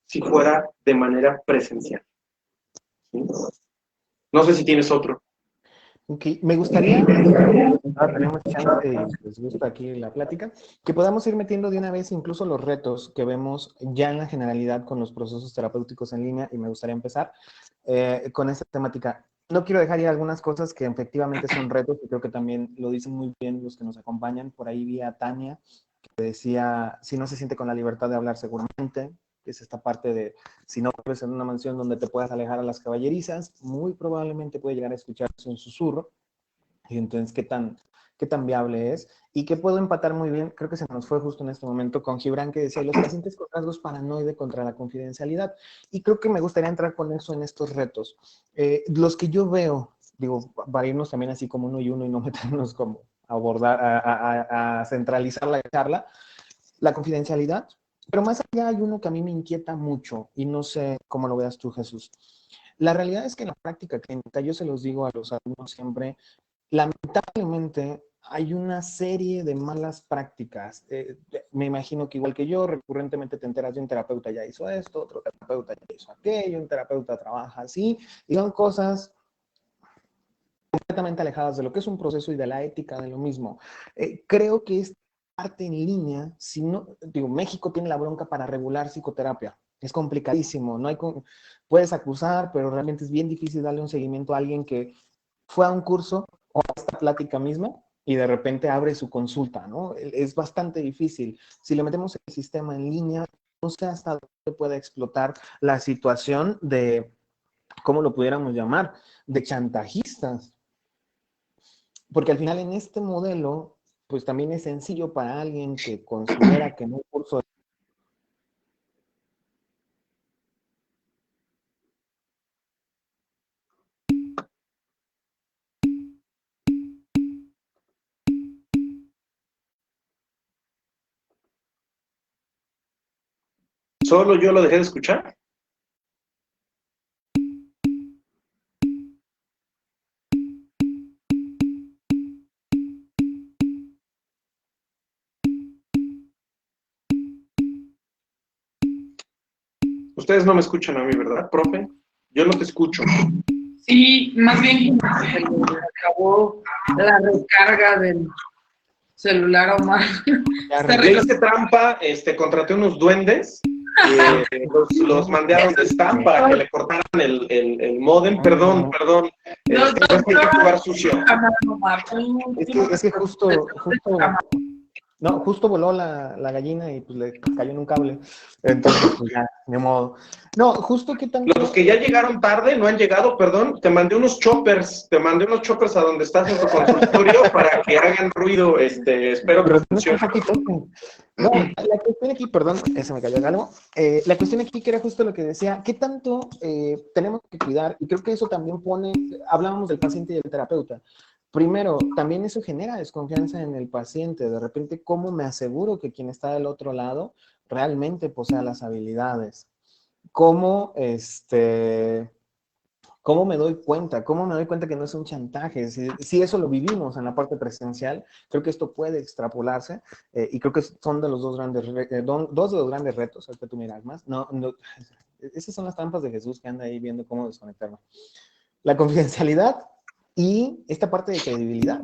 si fuera de manera presencial. ¿Sí? No sé si tienes otro. Ok, me gustaría, ahora tenemos chance y les gusta aquí la plática, que podamos ir metiendo de una vez incluso los retos que vemos ya en la generalidad con los procesos terapéuticos en línea, y me gustaría empezar con esta temática. No quiero dejar ir algunas cosas que efectivamente son retos, y creo que también lo dicen muy bien los que nos acompañan. Por ahí vi a Tania, que decía, si no se siente con la libertad de hablar seguramente, es esta parte de, si no vives en una mansión donde te puedas alejar a las caballerizas, muy probablemente puede llegar a escucharse un susurro. Y entonces, ¿qué tan viable es? Y que puedo empatar muy bien, creo que se nos fue justo en este momento con Gibran, que decía, los pacientes con rasgos paranoide contra la confidencialidad. Y creo que me gustaría entrar con eso en estos retos. Los que yo veo, digo, para irnos también así como uno y no meternos como a abordar, a centralizar la charla, la confidencialidad. Pero más allá hay uno que a mí me inquieta mucho, y no sé cómo lo veas tú, Jesús. La realidad es que en la práctica clínica, yo se los digo a los alumnos siempre, lamentablemente hay una serie de malas prácticas. Me imagino que igual que yo, recurrentemente te enteras de un terapeuta ya hizo esto, otro terapeuta ya hizo aquello, un terapeuta trabaja así, y son cosas completamente alejadas de lo que es un proceso y de la ética de lo mismo. Creo que esta parte en línea, si no, digo, México tiene la bronca para regular psicoterapia. Es complicadísimo, no hay, puedes acusar, pero realmente es bien difícil darle un seguimiento a alguien que fue a un curso o a esta plática misma y de repente abre su consulta, ¿no? Es bastante difícil. Si le metemos el sistema en línea, no sé hasta dónde puede explotar la situación de, ¿cómo lo pudiéramos llamar? De chantajistas. Porque al final en este modelo, pues también es sencillo para alguien que considera que en un curso ¿Solo yo lo dejé de escuchar? Ustedes no me escuchan a mí, ¿verdad, profe? Yo no te escucho. Sí, más bien se le acabó la recarga del celular a Omar. Le hice trampa, contraté unos duendes, los mandé a donde están para que le cortaran el módem. Perdón, no es que hay que jugar sucio. Es que justo voló la gallina y pues le cayó en un cable. Entonces, pues ya, de modo. No, justo que tanto... Los que ya llegaron tarde, no han llegado, perdón, te mandé unos choppers a donde estás en tu consultorio para que hagan ruido, espero que funcione. No, la cuestión aquí, perdón, se me cayó algo. La cuestión aquí que era justo lo que decía, ¿qué tanto tenemos que cuidar? Y creo que eso también hablábamos del paciente y del terapeuta. Primero, también eso genera desconfianza en el paciente. De repente, ¿cómo me aseguro que quien está del otro lado realmente posea las habilidades? ¿Cómo me doy cuenta? ¿Cómo me doy cuenta que no es un chantaje? Si eso lo vivimos en la parte presencial, creo que esto puede extrapolarse y creo que son de los dos de los grandes retos, al que tú miras más. No, esas son las trampas de Jesús que anda ahí viendo cómo desconectarme. La confidencialidad y esta parte de credibilidad.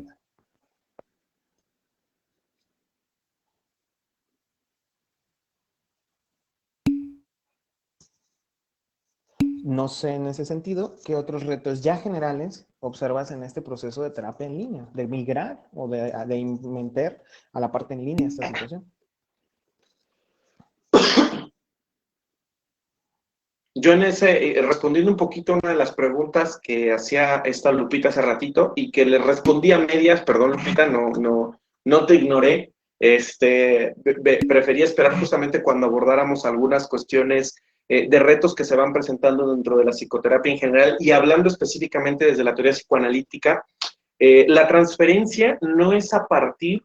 No sé en ese sentido qué otros retos ya generales observas en este proceso de terapia en línea, de migrar o de implementar a la parte en línea esta situación. Yo respondiendo un poquito a una de las preguntas que hacía esta Lupita hace ratito y que le respondí a medias, perdón Lupita, no te ignoré, prefería esperar justamente cuando abordáramos algunas cuestiones de retos que se van presentando dentro de la psicoterapia en general y hablando específicamente desde la teoría psicoanalítica. La transferencia no es a partir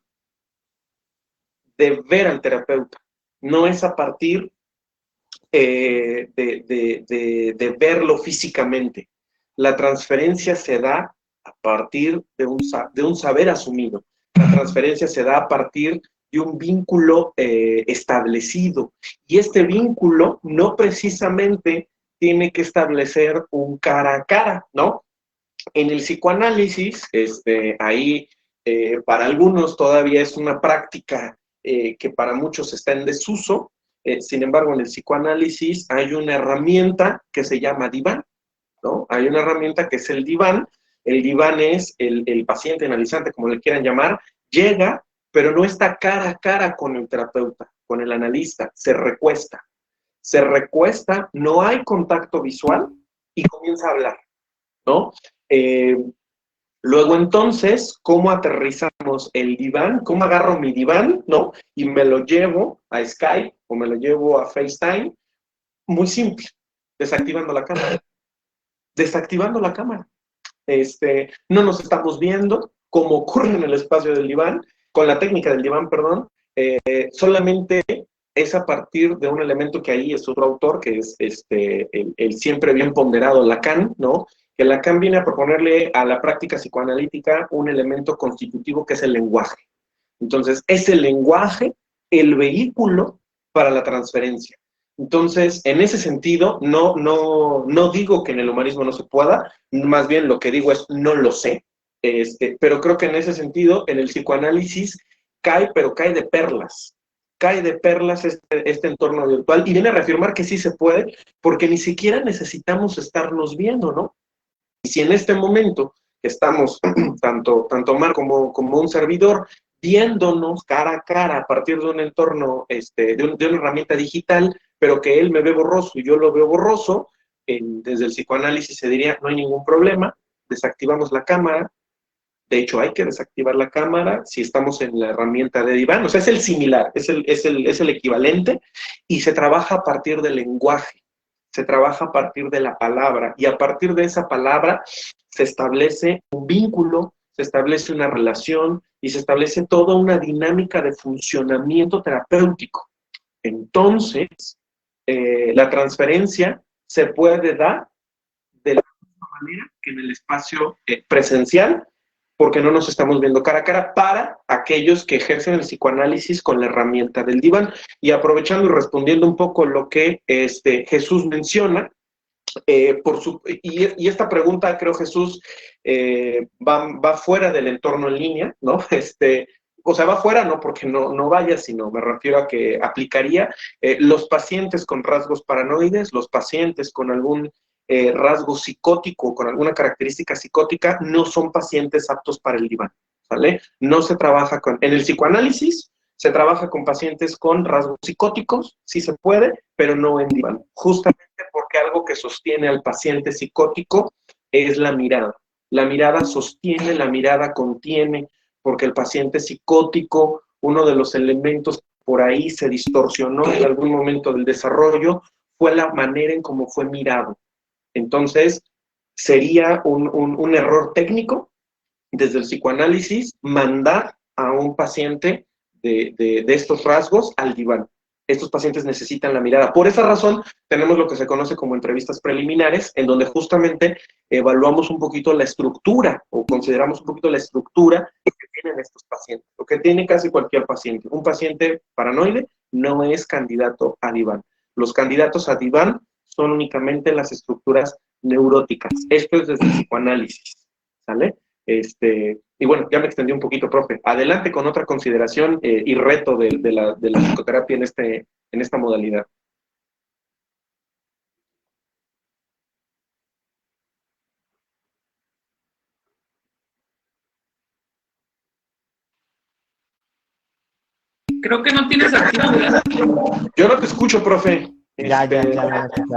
de ver al terapeuta, no es a partir de verlo físicamente. La transferencia se da a partir de un saber asumido. La transferencia se da a partir de un vínculo establecido. Y este vínculo no precisamente tiene que establecer un cara a cara, ¿no? En el psicoanálisis, ahí para algunos todavía es una práctica que para muchos está en desuso. Sin embargo, en el psicoanálisis hay una herramienta que se llama diván, ¿no? Hay una herramienta que es el diván. El diván es el paciente analizante, como le quieran llamar, llega, pero no está cara a cara con el terapeuta, con el analista, se recuesta. Se recuesta, no hay contacto visual y comienza a hablar, ¿no? Luego entonces, ¿cómo aterrizamos el diván? ¿Cómo agarro mi diván, no? Y me lo llevo a Skype o me lo llevo a FaceTime. Muy simple, desactivando la cámara. Desactivando la cámara. No nos estamos viendo, como ocurre en el espacio del diván, con la técnica del diván, perdón, solamente es a partir de un elemento que ahí es otro autor, que es el siempre bien ponderado Lacan, ¿no? Que Lacan viene a proponerle a la práctica psicoanalítica un elemento constitutivo que es el lenguaje. Entonces, es el lenguaje el vehículo para la transferencia. Entonces, en ese sentido, no digo que en el humanismo no se pueda, más bien lo que digo es no lo sé, pero creo que en ese sentido, en el psicoanálisis pero cae de perlas. Cae de perlas este entorno virtual y viene a reafirmar que sí se puede, porque ni siquiera necesitamos estarnos viendo, ¿no? Y si en este momento estamos, tanto Omar como un servidor, viéndonos cara a cara a partir de un entorno, de una herramienta digital, pero que él me ve borroso y yo lo veo borroso, desde el psicoanálisis se diría, no hay ningún problema, desactivamos la cámara. De hecho, hay que desactivar la cámara si estamos en la herramienta de diván. O sea, es el similar, es el equivalente, y se trabaja a partir del lenguaje, se trabaja a partir de la palabra, y a partir de esa palabra se establece un vínculo, se establece una relación, y se establece toda una dinámica de funcionamiento terapéutico. Entonces, la transferencia se puede dar de la misma manera que en el espacio presencial, porque no nos estamos viendo cara a cara, para aquellos que ejercen el psicoanálisis con la herramienta del diván. Y aprovechando y respondiendo un poco lo que Jesús menciona, y esta pregunta, creo, Jesús, va fuera del entorno en línea, ¿no? O sea, va fuera no porque no vaya, sino me refiero a que aplicaría los pacientes con rasgos paranoides, los pacientes con algún rasgo psicótico, con alguna característica psicótica, no son pacientes aptos para el diván, ¿vale? No se trabaja en el psicoanálisis, se trabaja con pacientes con rasgos psicóticos, sí se puede, pero no en diván, justamente porque algo que sostiene al paciente psicótico es la mirada. La mirada sostiene, la mirada contiene, porque el paciente psicótico, uno de los elementos por ahí se distorsionó en algún momento del desarrollo, fue la manera en cómo fue mirado. Entonces, sería un error técnico desde el psicoanálisis mandar a un paciente de estos rasgos al diván. Estos pacientes necesitan la mirada. Por esa razón, tenemos lo que se conoce como entrevistas preliminares, en donde justamente evaluamos un poquito la estructura, o consideramos un poquito la estructura que tienen estos pacientes, lo que tiene casi cualquier paciente. Un paciente paranoide no es candidato a diván. Los candidatos a diván son únicamente las estructuras neuróticas. Esto es desde el psicoanálisis, ¿sale? Y bueno, ya me extendí un poquito, profe. Adelante con otra consideración y reto de la psicoterapia en esta modalidad. Creo que no tienes actividad. Yo no te escucho, profe. Ya.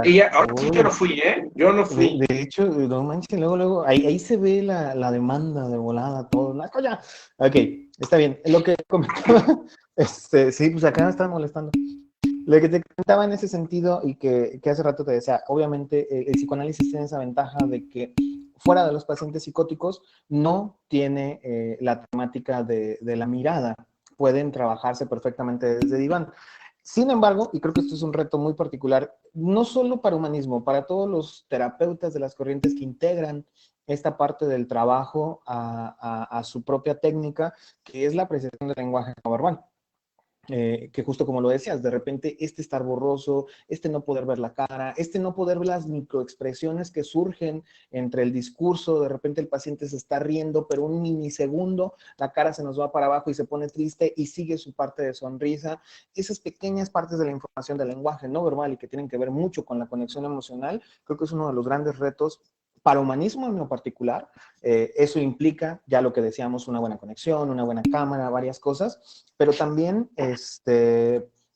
Y ahora sí yo no fui, ¿eh? Yo no fui. De hecho, no manches, luego, ahí se ve la demanda de volada, todo. Ya. Ok, está bien. Lo que comentaba, sí, pues acá me están molestando. Lo que te comentaba en ese sentido y que hace rato te decía, obviamente el psicoanálisis tiene esa ventaja de que fuera de los pacientes psicóticos no tiene la temática de la mirada. Pueden trabajarse perfectamente desde diván. Sin embargo, y creo que esto es un reto muy particular, no solo para humanismo, para todos los terapeutas de las corrientes que integran esta parte del trabajo a su propia técnica, que es la apreciación del lenguaje no verbal. Que justo como lo decías, de repente estar borroso, no poder ver la cara, no poder ver las microexpresiones que surgen entre el discurso, de repente el paciente se está riendo, pero un minisegundo la cara se nos va para abajo y se pone triste y sigue su parte de sonrisa. Esas pequeñas partes de la información del lenguaje no verbal y que tienen que ver mucho con la conexión emocional, creo que es uno de los grandes retos para humanismo en lo particular. Eso implica, ya lo que decíamos, una buena conexión, una buena cámara, varias cosas, pero también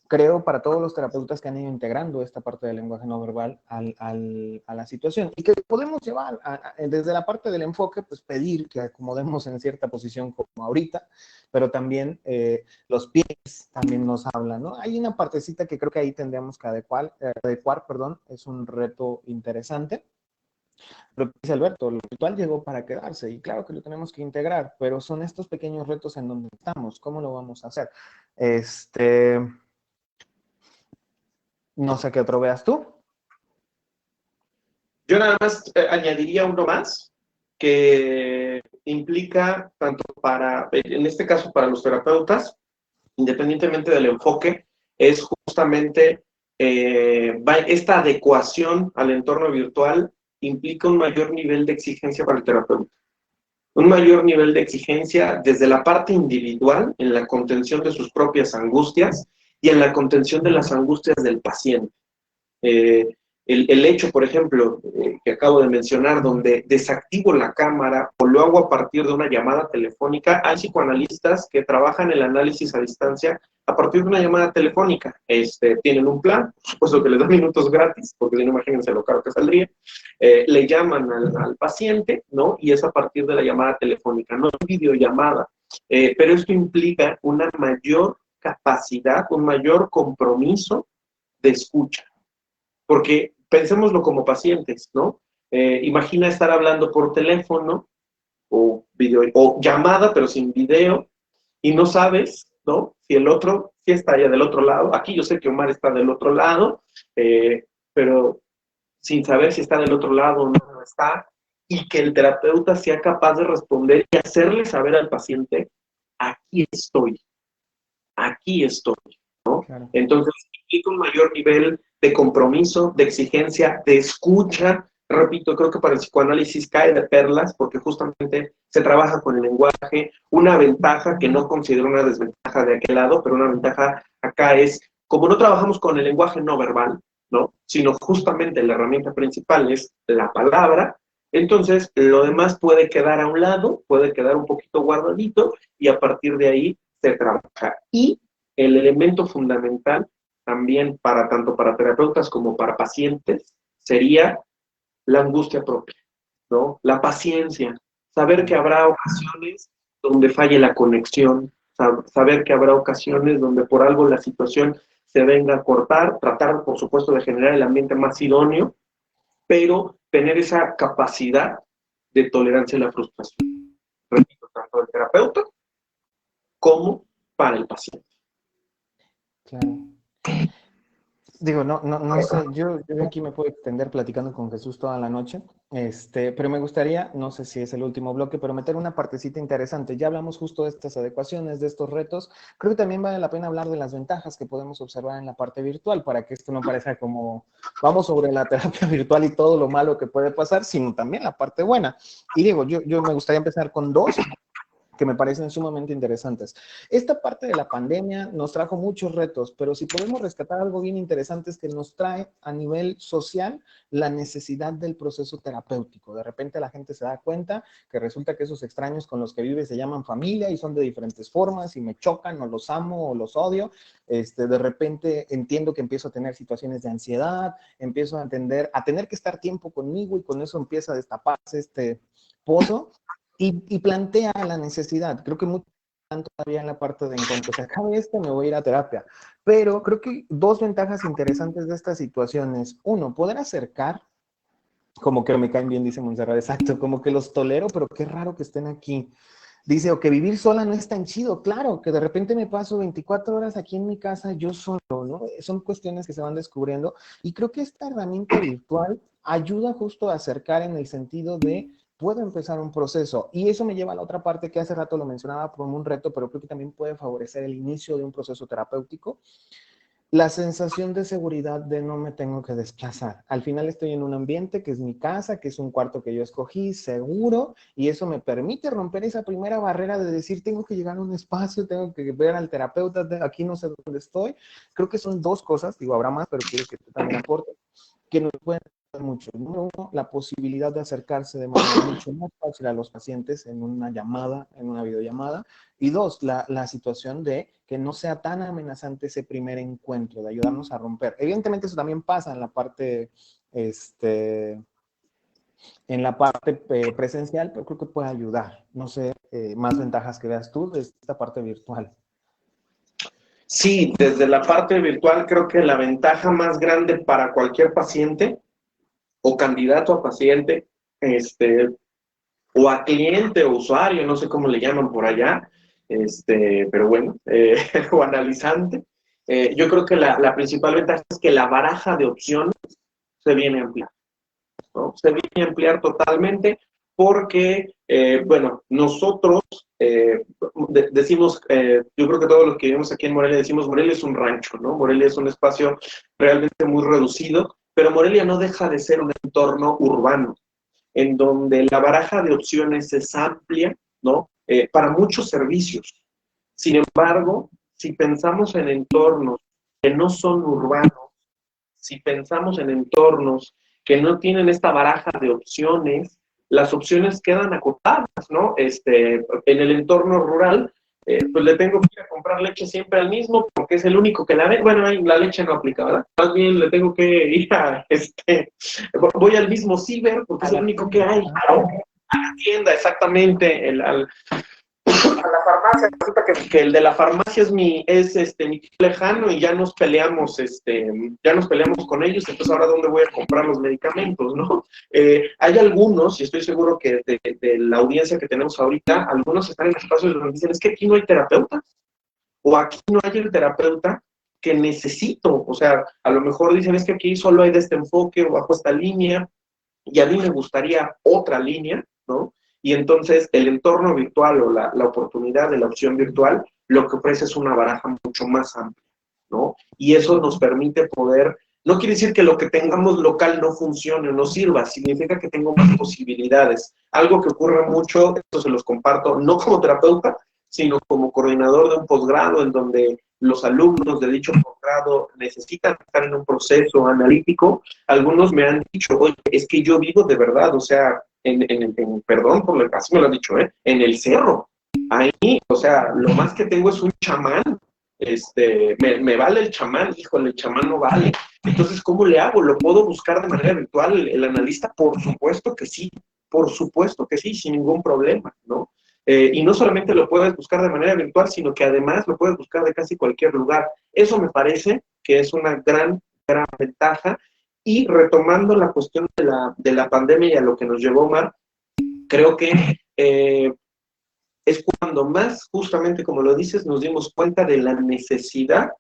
creo para todos los terapeutas que han ido integrando esta parte del lenguaje no verbal a la situación y que podemos llevar desde la parte del enfoque, pues pedir que acomodemos en cierta posición como ahorita, pero también los pies también nos hablan, ¿no? Hay una partecita que creo que ahí tendríamos que adecuar, es un reto interesante. Lo que dice Alberto, lo virtual llegó para quedarse y claro que lo tenemos que integrar, pero son estos pequeños retos en donde estamos. ¿Cómo lo vamos a hacer? No sé qué otro veas tú. Yo nada más añadiría uno más que implica tanto en este caso para los terapeutas, independientemente del enfoque, es justamente esta adecuación al entorno virtual implica un mayor nivel de exigencia para el terapeuta. Un mayor nivel de exigencia desde la parte individual, en la contención de sus propias angustias y en la contención de las angustias del paciente. El hecho, por ejemplo, que acabo de mencionar, donde desactivo la cámara o lo hago a partir de una llamada telefónica, hay psicoanalistas que trabajan el análisis a distancia a partir de una llamada telefónica. Tienen un plan, por supuesto que les dan minutos gratis, porque si no, imagínense lo caro que saldría. Le llaman al paciente, ¿no? Y es a partir de la llamada telefónica, no es videollamada. Pero esto implica una mayor capacidad, un mayor compromiso de escucha. Porque pensémoslo como pacientes, ¿no? Imagina estar hablando por teléfono o llamada, pero sin video, y no sabes ¿no? Si el otro sí está allá del otro lado, aquí yo sé que Omar está del otro lado, pero sin saber si está del otro lado o no está, y que el terapeuta sea capaz de responder y hacerle saber al paciente, aquí estoy, ¿no? Claro. Entonces, implica un mayor nivel de compromiso, de exigencia, de escucha. Repito, creo que para el psicoanálisis cae de perlas porque justamente se trabaja con el lenguaje. Una ventaja que no considero una desventaja de aquel lado, pero una ventaja acá es, como no trabajamos con el lenguaje no verbal, ¿no? Sino justamente la herramienta principal es la palabra, entonces lo demás puede quedar a un lado, puede quedar un poquito guardadito y a partir de ahí se trabaja. Y el elemento fundamental también para tanto para terapeutas como para pacientes sería la angustia propia, ¿no? La paciencia, saber que habrá ocasiones donde falle la conexión, saber que habrá ocasiones donde por algo la situación se venga a cortar, tratar por supuesto de generar el ambiente más idóneo, pero tener esa capacidad de tolerancia a la frustración. Repito, tanto del terapeuta como para el paciente. Claro. Digo, no sé, yo aquí me puedo extender platicando con Jesús toda la noche, pero me gustaría, no sé si es el último bloque, pero meter una partecita interesante. Ya hablamos justo de estas adecuaciones, de estos retos. Creo que también vale la pena hablar de las ventajas que podemos observar en la parte virtual, para que esto no parezca como vamos sobre la terapia virtual y todo lo malo que puede pasar, sino también la parte buena. Y digo, yo me gustaría empezar con dos que me parecen sumamente interesantes. Esta parte de la pandemia nos trajo muchos retos, pero si podemos rescatar algo bien interesante es que nos trae a nivel social la necesidad del proceso terapéutico. De repente la gente se da cuenta que resulta que esos extraños con los que vive se llaman familia y son de diferentes formas y me chocan o los amo o los odio. De repente entiendo que empiezo a tener situaciones de ansiedad, empiezo a tener que estar tiempo conmigo y con eso empieza a destaparse este pozo. Y plantea la necesidad. Creo que mucho todavía en la parte de en cuanto se acabe esto, me voy a ir a terapia. Pero creo que dos ventajas interesantes de estas situaciones. Uno, poder acercar, como que me caen bien, dice Montserrat, exacto, como que los tolero, pero qué raro que estén aquí. Dice, o que vivir sola no es tan chido. Claro, que de repente me paso 24 horas aquí en mi casa yo solo, ¿no? Son cuestiones que se van descubriendo. Y creo que esta herramienta virtual ayuda justo a acercar en el sentido de puedo empezar un proceso. Y eso me lleva a la otra parte que hace rato lo mencionaba como un reto, pero creo que también puede favorecer el inicio de un proceso terapéutico. La sensación de seguridad de no me tengo que desplazar. Al final estoy en un ambiente que es mi casa, que es un cuarto que yo escogí, seguro, y eso me permite romper esa primera barrera de decir, tengo que llegar a un espacio, tengo que ver al terapeuta, aquí no sé dónde estoy. Creo que son dos cosas, digo, habrá más, pero quiero que tú también aportes, que nos pueden ayudar mucho. Número uno, la posibilidad de acercarse de manera mucho más fácil a los pacientes en una llamada, en una videollamada. Y dos, la situación de que no sea tan amenazante ese primer encuentro, de ayudarnos a romper. Evidentemente eso también pasa en la parte, presencial, pero creo que puede ayudar. No sé, más ventajas que veas tú de esta parte virtual. Sí, desde la parte virtual creo que la ventaja más grande para cualquier paciente o candidato a paciente, o a cliente o usuario, no sé cómo le llaman por allá, pero bueno, o analizante, yo creo que la principal ventaja es que la baraja de opciones se viene a ampliar, ¿no? Se viene a ampliar totalmente porque, bueno, nosotros decimos, yo creo que todos los que vivimos aquí en Morelia decimos, Morelia es un rancho, ¿no? Morelia es un espacio realmente muy reducido, pero Morelia no deja de ser un entorno urbano, en donde la baraja de opciones es amplia, ¿no? Para muchos servicios. Sin embargo, si pensamos en entornos que no son urbanos, si pensamos en entornos que no tienen esta baraja de opciones, las opciones quedan acotadas, ¿no? En el entorno rural, pues le tengo que ir a comprar leche siempre al mismo porque es el único que la ve. Bueno, ahí la leche no aplica, ¿verdad? Más bien le tengo que ir a, voy al mismo ciber porque es el único que hay, ¿no? A la tienda, exactamente, a la farmacia. Resulta que el de la farmacia es mi lejano y ya nos peleamos con ellos. Entonces ahora dónde voy a comprar los medicamentos, ¿no? Hay algunos, y estoy seguro que de la audiencia que tenemos ahorita, algunos están en espacios donde dicen, es que aquí no hay terapeutas, o aquí no hay el terapeuta que necesito. O sea, a lo mejor dicen, es que aquí solo hay de este enfoque o bajo esta línea, y a mí me gustaría otra línea, ¿no? Y entonces el entorno virtual o la oportunidad de la opción virtual lo que ofrece es una baraja mucho más amplia, ¿no? Y eso nos permite poder, no quiere decir que lo que tengamos local no funcione o no sirva, significa que tengo más posibilidades. Algo que ocurre mucho, esto se los comparto, no como terapeuta, sino como coordinador de un posgrado en donde los alumnos de dicho posgrado necesitan estar en un proceso analítico. Algunos me han dicho, oye, es que yo vivo de verdad, o sea, perdón por lo que así me lo han dicho, en el cerro. Ahí, o sea, lo más que tengo es un chamán. Me vale el chamán, híjole, el chamán no vale. Entonces, ¿cómo le hago? ¿Lo puedo buscar de manera virtual el analista? Por supuesto que sí, sin ningún problema, ¿no? Y no solamente lo puedes buscar de manera virtual, sino que además lo puedes buscar de casi cualquier lugar. Eso me parece que es una gran, gran ventaja. Y retomando la cuestión de la pandemia y a lo que nos llevó, Omar, creo que es cuando más, justamente como lo dices, nos dimos cuenta de la necesidad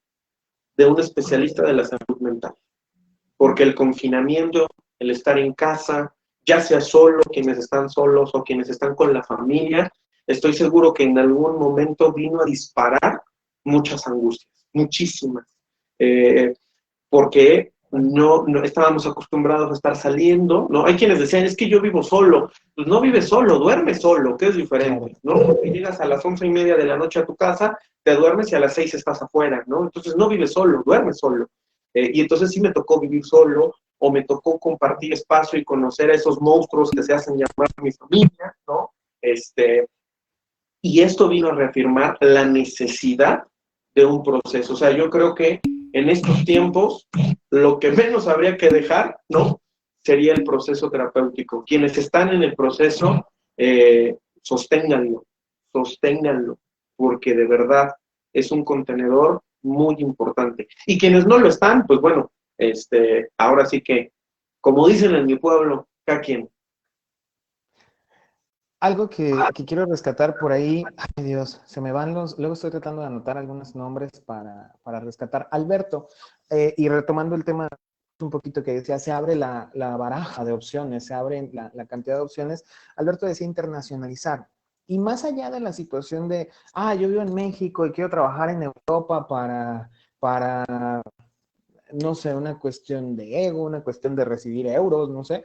de un especialista de la salud mental. Porque el confinamiento, el estar en casa, ya sea solo, quienes están solos o quienes están con la familia, estoy seguro que en algún momento vino a disparar muchas angustias, muchísimas. Porque no estábamos acostumbrados a estar saliendo, ¿no? Hay quienes decían, es que yo vivo solo. Pues no vives solo, duermes solo, que es diferente, ¿no? Porque llegas a las 11:30 de la noche a tu casa, te duermes y a las 6 estás afuera, ¿no? Entonces no vives solo, duermes solo. Y entonces sí me tocó vivir solo, o me tocó compartir espacio y conocer a esos monstruos que se hacen llamar mi familia, ¿no? Y esto vino a reafirmar la necesidad de un proceso. O sea, yo creo que en estos tiempos lo que menos habría que dejar, ¿no? Sería el proceso terapéutico. Quienes están en el proceso, sosténganlo, sosténganlo, porque de verdad es un contenedor muy importante. Y quienes no lo están, pues bueno, ahora sí que, como dicen en mi pueblo, cada quien. Algo que quiero rescatar por ahí, ay Dios, se me van luego estoy tratando de anotar algunos nombres para rescatar. Alberto, y retomando el tema un poquito que decía, se abre la baraja de opciones, se abre la cantidad de opciones. Alberto decía internacionalizar. Y más allá de la situación de, yo vivo en México y quiero trabajar en Europa para no sé, una cuestión de ego, una cuestión de recibir euros, no sé.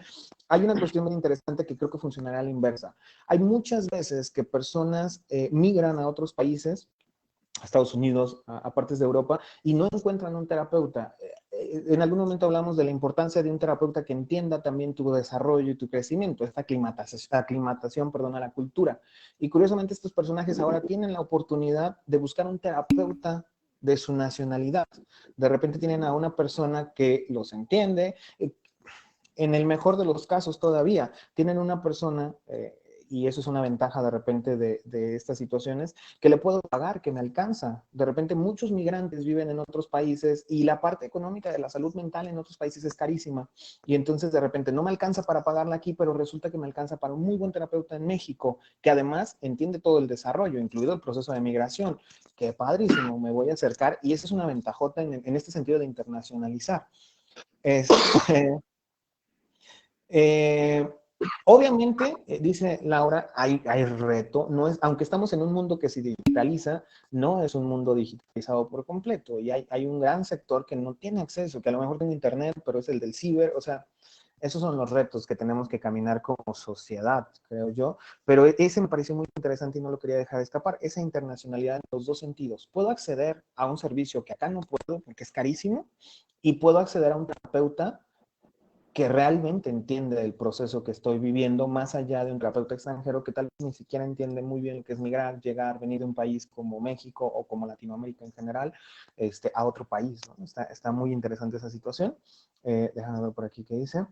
Hay una cuestión muy interesante que creo que funcionará a la inversa. Hay muchas veces que personas migran a otros países, a Estados Unidos, a partes de Europa, y no encuentran un terapeuta. En algún momento hablamos de la importancia de un terapeuta que entienda también tu desarrollo y tu crecimiento, esta aclimatación, perdón, a la cultura. Y curiosamente estos personajes ahora tienen la oportunidad de buscar un terapeuta de su nacionalidad. De repente tienen a una persona que los entiende, en el mejor de los casos todavía, tienen una persona, y eso es una ventaja de repente de estas situaciones, que le puedo pagar, que me alcanza. De repente muchos migrantes viven en otros países y la parte económica de la salud mental en otros países es carísima. Y entonces de repente no me alcanza para pagarla aquí, pero resulta que me alcanza para un muy buen terapeuta en México, que además entiende todo el desarrollo, incluido el proceso de migración. Qué padrísimo, me voy a acercar. Y esa es una ventajota en este sentido de internacionalizar. Eh, obviamente, dice Laura, hay reto, no es, aunque estamos en un mundo que se digitaliza, no es un mundo digitalizado por completo, y hay un gran sector que no tiene acceso, que a lo mejor tiene internet, pero es el del ciber, o sea, esos son los retos que tenemos que caminar como sociedad, creo yo, pero ese me pareció muy interesante y no lo quería dejar de escapar, esa internacionalidad en los dos sentidos. Puedo acceder a un servicio que acá no puedo porque es carísimo, y puedo acceder a un terapeuta que realmente entiende el proceso que estoy viviendo, más allá de un terapeuta extranjero que tal vez ni siquiera entiende muy bien lo que es migrar, llegar, venir de un país como México o como Latinoamérica en general, a otro país, ¿no? Está muy interesante esa situación. Déjame ver por aquí qué dice.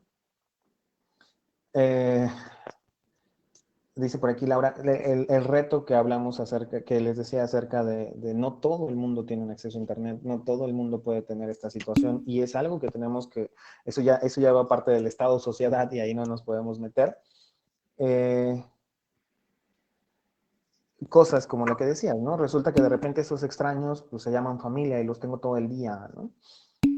Dice por aquí Laura, el reto que hablamos acerca, que les decía acerca de no todo el mundo tiene un acceso a internet, no todo el mundo puede tener esta situación, y es algo que tenemos que, eso ya va parte del estado sociedad y ahí no nos podemos meter. cosas como la que decías, ¿no? Resulta que de repente esos extraños pues, se llaman familia y los tengo todo el día, ¿no?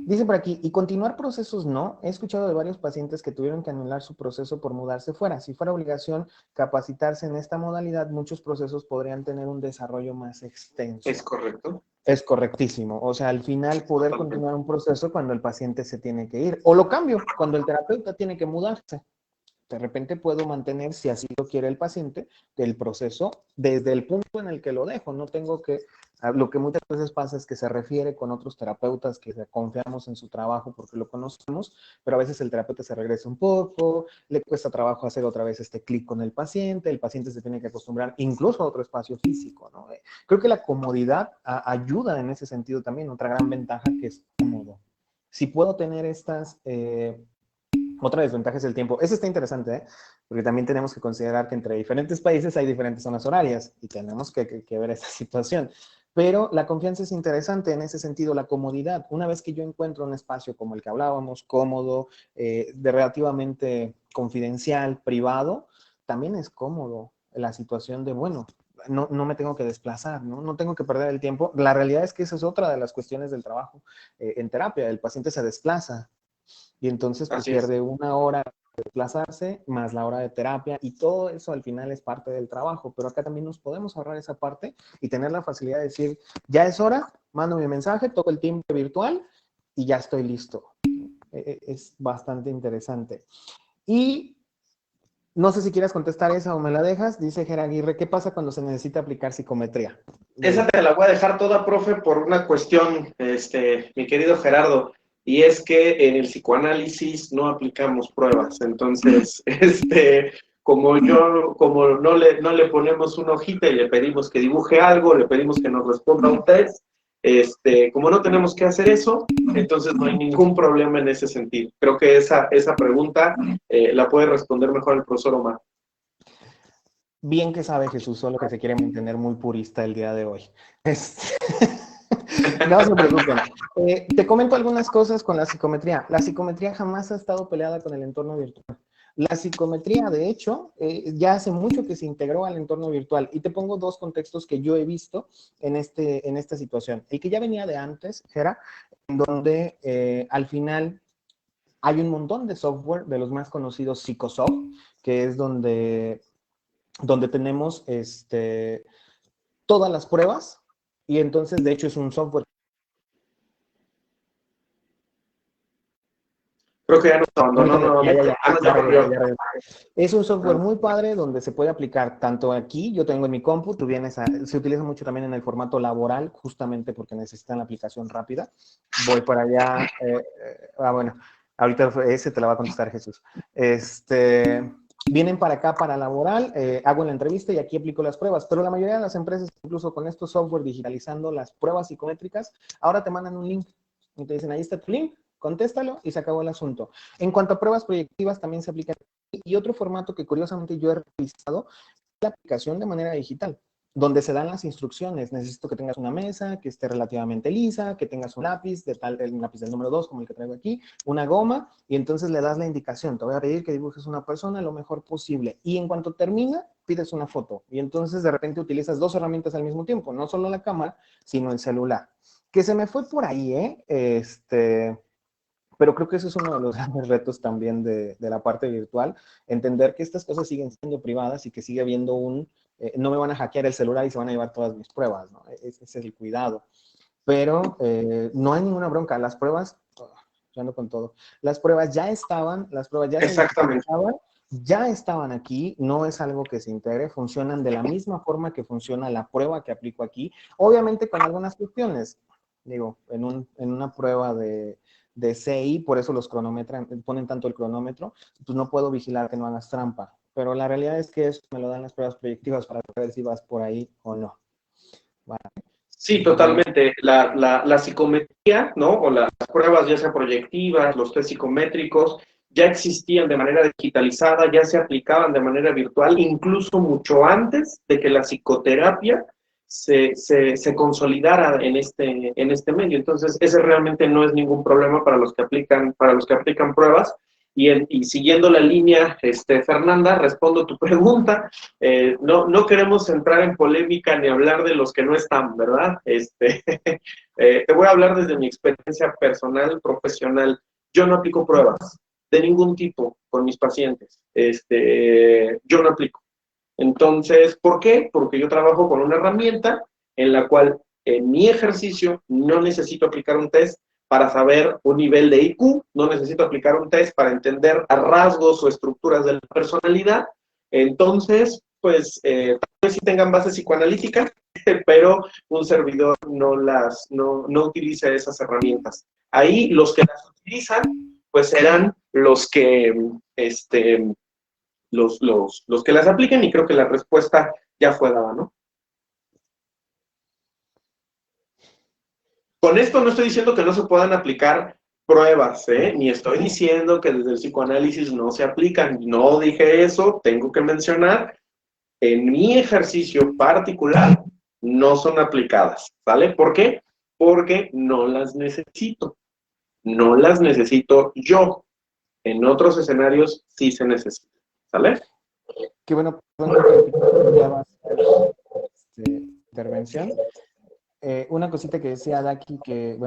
Dice por aquí, y continuar procesos no. He escuchado de varios pacientes que tuvieron que anular su proceso por mudarse fuera. Si fuera obligación capacitarse en esta modalidad, muchos procesos podrían tener un desarrollo más extenso. ¿Es correcto? Es correctísimo. O sea, al final poder Totalmente. continuar un proceso cuando el paciente se tiene que ir. O lo cambio, cuando el terapeuta tiene que mudarse. De repente puedo mantener, si así lo quiere el paciente, el proceso desde el punto en el que lo dejo. No tengo que, lo que muchas veces pasa es que se refiere con otros terapeutas que confiamos en su trabajo porque lo conocemos, pero a veces el terapeuta se regresa un poco, le cuesta trabajo hacer otra vez este clic con el paciente se tiene que acostumbrar incluso a otro espacio físico, ¿no? Creo que la comodidad ayuda en ese sentido también, otra gran ventaja que es cómodo. Si puedo tener estas... otra desventaja es el tiempo. Eso está interesante, ¿eh? Porque también tenemos que considerar que entre diferentes países hay diferentes zonas horarias y tenemos que ver esta situación. Pero la confianza es interesante en ese sentido, la comodidad. Una vez que yo encuentro un espacio como el que hablábamos, cómodo, de relativamente confidencial, privado, también es cómodo la situación de, bueno, no me tengo que desplazar, ¿no? No tengo que perder el tiempo. La realidad es que esa es otra de las cuestiones del trabajo en terapia. El paciente se desplaza y entonces pues pierde una hora de desplazarse más la hora de terapia y todo eso al final es parte del trabajo, pero acá también nos podemos ahorrar esa parte y tener la facilidad de decir, ya es hora, mando mi mensaje, toco el timbre virtual y ya estoy listo. Es bastante interesante. Y no sé si quieres contestar esa o me la dejas. Dice Gerard Aguirre, ¿qué pasa cuando se necesita aplicar psicometría? Esa te la voy a dejar toda, profe, por una cuestión, mi querido Gerardo, y es que en el psicoanálisis no aplicamos pruebas. Entonces, como no le ponemos una hojita y le pedimos que dibuje algo, le pedimos que nos responda un test, como no tenemos que hacer eso, entonces no hay ningún problema en ese sentido. Creo que esa pregunta la puede responder mejor el profesor Omar. Bien que sabe Jesús, solo que se quiere mantener muy purista el día de hoy. No se preocupen. Te comento algunas cosas con la psicometría. La psicometría jamás ha estado peleada con el entorno virtual. La psicometría, de hecho, ya hace mucho que se integró al entorno virtual. Y te pongo dos contextos que yo he visto en esta situación. El que ya venía de antes, Gera, en donde al final hay un montón de software, de los más conocidos Psicosoft, que es donde tenemos todas las pruebas y entonces de hecho es un software. Creo que ya nos abandonó nuevamente. Es un software muy padre donde se puede aplicar tanto aquí, yo tengo en mi compu, se utiliza mucho también en el formato laboral, justamente porque necesitan la aplicación rápida. Voy para allá. Bueno, ahorita ese te la va a contestar Jesús. Vienen para acá para laboral, hago la entrevista y aquí aplico las pruebas, pero la mayoría de las empresas, incluso con estos software digitalizando las pruebas psicométricas, ahora te mandan un link y te dicen, ahí está tu link, contéstalo y se acabó el asunto. En cuanto a pruebas proyectivas, también se aplica. Y otro formato que curiosamente yo he revisado es la aplicación de manera digital, donde se dan las instrucciones. Necesito que tengas una mesa, que esté relativamente lisa, que tengas un lápiz, un lápiz del número 2, como el que traigo aquí, una goma, y entonces le das la indicación. Te voy a pedir que dibujes una persona lo mejor posible. Y en cuanto termina, pides una foto. Y entonces de repente utilizas dos herramientas al mismo tiempo, no solo la cámara, sino el celular. Que se me fue por ahí, pero creo que eso es uno de los grandes retos también de la parte virtual, entender que estas cosas siguen siendo privadas y que sigue habiendo no me van a hackear el celular y se van a llevar todas mis pruebas, ¿no? Ese es el cuidado. Pero no hay ninguna bronca. Las pruebas, yo ando con todo, las pruebas ya estaban, ya estaban aquí, no es algo que se integre, funcionan de la misma forma que funciona la prueba que aplico aquí, obviamente con algunas cuestiones. Digo, en una prueba de CI, por eso los cronometran, ponen tanto el cronómetro, pues no puedo vigilar que no hagas trampa. Pero la realidad es que eso me lo dan las pruebas proyectivas para ver si vas por ahí o no. Vale. Sí, totalmente. La psicometría, ¿no? O las pruebas, ya sean proyectivas, los test psicométricos, ya existían de manera digitalizada, ya se aplicaban de manera virtual, incluso mucho antes de que la psicoterapia se consolidara en este medio. Entonces, ese realmente no es ningún problema para los que aplican pruebas. Y siguiendo la línea, Fernanda, respondo tu pregunta. No queremos entrar en polémica ni hablar de los que no están, ¿verdad? Te voy a hablar desde mi experiencia personal, profesional. Yo no aplico pruebas de ningún tipo con mis pacientes. Yo no aplico. Entonces, ¿por qué? Porque yo trabajo con una herramienta en la cual en mi ejercicio no necesito aplicar un test para saber un nivel de IQ, no necesito aplicar un test para entender rasgos o estructuras de la personalidad. Entonces, pues, tal vez sí tengan base psicoanalítica, pero un servidor no utiliza esas herramientas. Ahí los que las utilizan, pues serán los que, los que las apliquen, y creo que la respuesta ya fue dada, ¿no? Con esto no estoy diciendo que no se puedan aplicar pruebas, ni estoy diciendo que desde el psicoanálisis no se aplican. No dije eso, tengo que mencionar, en mi ejercicio particular no son aplicadas, ¿vale? ¿Por qué? Porque no las necesito. No las necesito yo. En otros escenarios sí se necesitan, ¿sale? Qué bueno, perdón, ya va a ser intervención. Una cosita que decía Daki,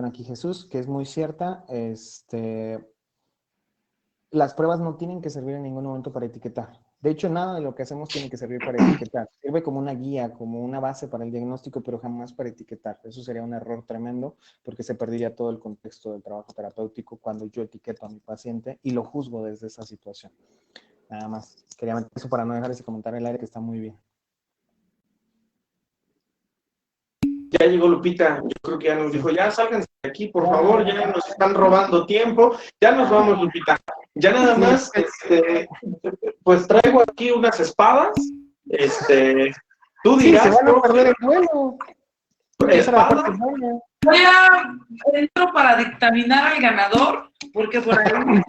aquí Jesús, que es muy cierta, las pruebas no tienen que servir en ningún momento para etiquetar. De hecho, nada de lo que hacemos tiene que servir para etiquetar. Sirve como una guía, como una base para el diagnóstico, pero jamás para etiquetar. Eso sería un error tremendo, porque se perdería todo el contexto del trabajo terapéutico cuando yo etiqueto a mi paciente y lo juzgo desde esa situación. Nada más. Quería meter eso para no dejar ese comentario en el aire, que está muy bien. Ya llegó Lupita, yo creo que ya nos dijo, ya sálganse de aquí, por favor, ya nos están robando tiempo, ya nos vamos, Lupita. Ya nada más, pues traigo aquí unas espadas, tú dirás... Sí, se van a perder el vuelo. Entro para dictaminar al ganador, porque por ahí hay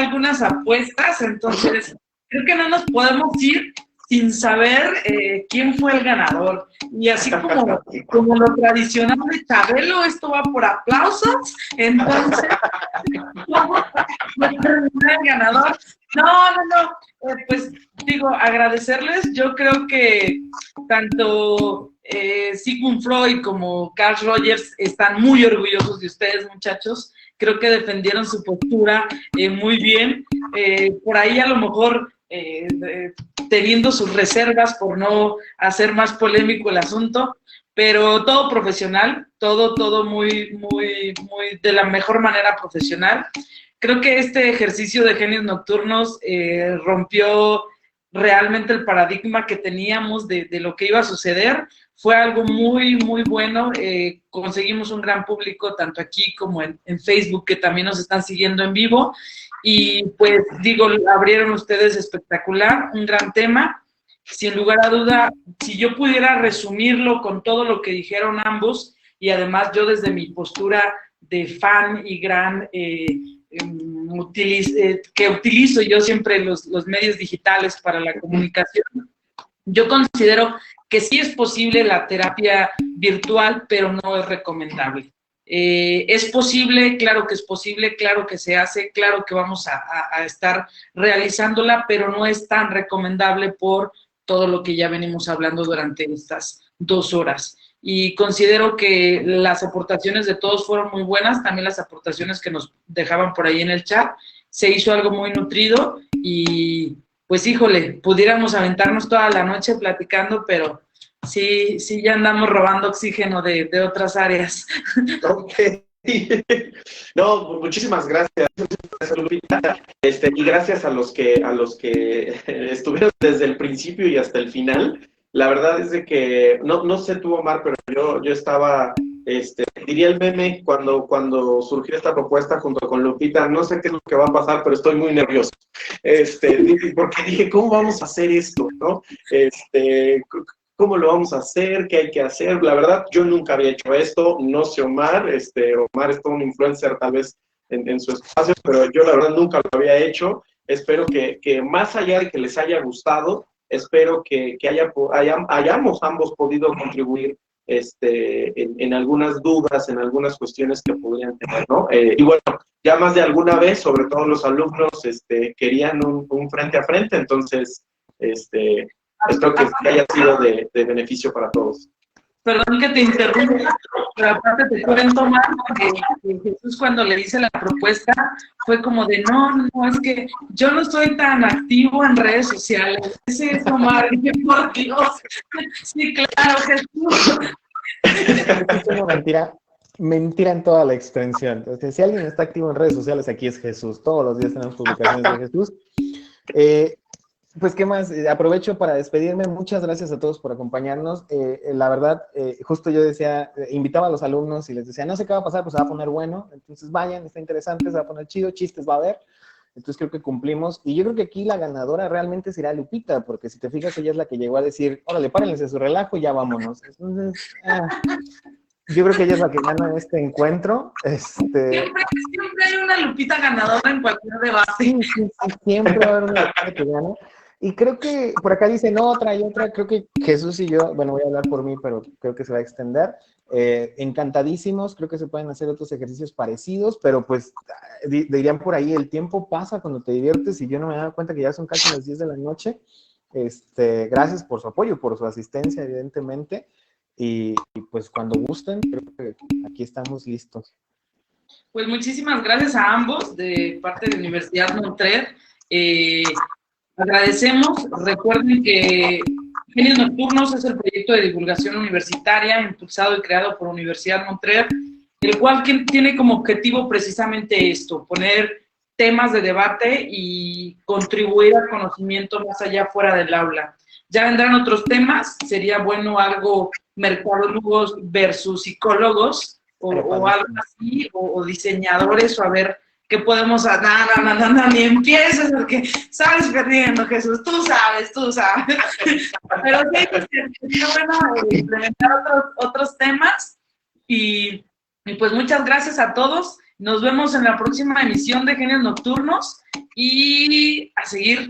algunas apuestas, entonces creo que no nos podemos ir sin saber quién fue el ganador. Y así como lo tradicional de Chabelo, esto va por aplausos, entonces, el ganador. No. Pues digo, agradecerles. Yo creo que tanto Sigmund Freud como Carl Rogers están muy orgullosos de ustedes, muchachos. Creo que defendieron su postura muy bien. Por ahí a lo mejor teniendo sus reservas por no hacer más polémico el asunto, pero todo profesional, todo muy de la mejor manera profesional. Creo que este ejercicio de Genios Nocturnos rompió realmente el paradigma que teníamos de lo que iba a suceder. Fue algo muy bueno. Conseguimos un gran público, tanto aquí como en Facebook, que también nos están siguiendo en vivo. Y pues digo, abrieron ustedes espectacular, un gran tema. Sin lugar a duda, si yo pudiera resumirlo con todo lo que dijeron ambos, y además yo desde mi postura de fan y gran... que utilizo yo siempre los medios digitales para la comunicación, yo considero que sí es posible la terapia virtual, pero no es recomendable. ¿Es posible? Claro que es posible, claro que se hace, claro que vamos a estar realizándola, pero no es tan recomendable por todo lo que ya venimos hablando durante estas 2 horas. Y considero que las aportaciones de todos fueron muy buenas, también las aportaciones que nos dejaban por ahí en el chat. Se hizo algo muy nutrido y pues híjole, pudiéramos aventarnos toda la noche platicando, pero sí ya andamos robando oxígeno de otras áreas. Ok. No, muchísimas gracias, Lupita, y gracias a los que estuvieron desde el principio y hasta el final. La verdad es de que, no sé tú, Omar, pero yo estaba, diría el meme, cuando surgió esta propuesta junto con Lupita, no sé qué es lo que va a pasar, pero estoy muy nervioso, porque dije, ¿cómo vamos a hacer esto, no? ¿Cómo lo vamos a hacer? ¿Qué hay que hacer? La verdad, yo nunca había hecho esto, no sé Omar, Omar es todo un influencer tal vez en su espacio, pero yo la verdad nunca lo había hecho. Espero que más allá de que les haya gustado, espero que hayamos ambos podido contribuir en algunas dudas, en algunas cuestiones que podrían tener, ¿no? Y bueno, ya más de alguna vez, sobre todo los alumnos, querían un frente a frente, entonces, espero que haya sido de beneficio para todos. Perdón que te interrumpa, pero aparte te pueden tomar que Jesús cuando le hice la propuesta fue como de no, es que yo no soy tan activo en redes sociales. Ese es Omar, y dije, por Dios, sí, claro, Jesús. Es una mentira en toda la extensión. Entonces, si alguien está activo en redes sociales, aquí es Jesús. Todos los días tenemos publicaciones de Jesús. Pues, ¿qué más? Aprovecho para despedirme. Muchas gracias a todos por acompañarnos. La verdad, justo yo decía, invitaba a los alumnos y les decía, no sé qué va a pasar, pues se va a poner bueno. Entonces, vayan, está interesante, se va a poner chido, chistes va a haber. Entonces, creo que cumplimos. Y yo creo que aquí la ganadora realmente será Lupita, porque si te fijas, ella es la que llegó a decir, órale, párenles de su relajo y ya vámonos. Entonces, yo creo que ella es la que gana este encuentro. Siempre hay una Lupita ganadora en cualquier debate. Sí, siempre va a haber una Lupita que gana. Y creo que por acá dicen otra y otra, creo que Jesús y yo, bueno, voy a hablar por mí, pero creo que se va a extender. Encantadísimos, creo que se pueden hacer otros ejercicios parecidos, pero pues dirían por ahí, el tiempo pasa cuando te diviertes y yo no me he dado cuenta que ya son casi las 10 de la noche. Gracias por su apoyo, por su asistencia, evidentemente, y pues cuando gusten, creo que aquí estamos listos. Pues muchísimas gracias a ambos de parte de Universidad Montreal. Agradecemos, recuerden que Genios Nocturnos es el proyecto de divulgación universitaria impulsado y creado por Universidad Montreal, el cual tiene como objetivo precisamente esto, poner temas de debate y contribuir al conocimiento más allá fuera del aula. Ya vendrán otros temas, sería bueno algo mercadólogos versus psicólogos o algo así, o diseñadores, o a ver qué podemos hacer. No, ni empieces porque sabes perdiendo, Jesús, tú sabes. Pero sí, sería bueno implementar otros temas y pues muchas gracias a todos. Nos vemos en la próxima emisión de Genios Nocturnos y a seguir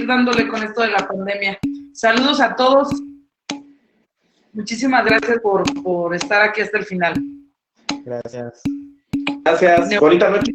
dándole con esto de la pandemia. Saludos a todos. Muchísimas gracias por estar aquí hasta el final. Gracias. Gracias. Bonita noche.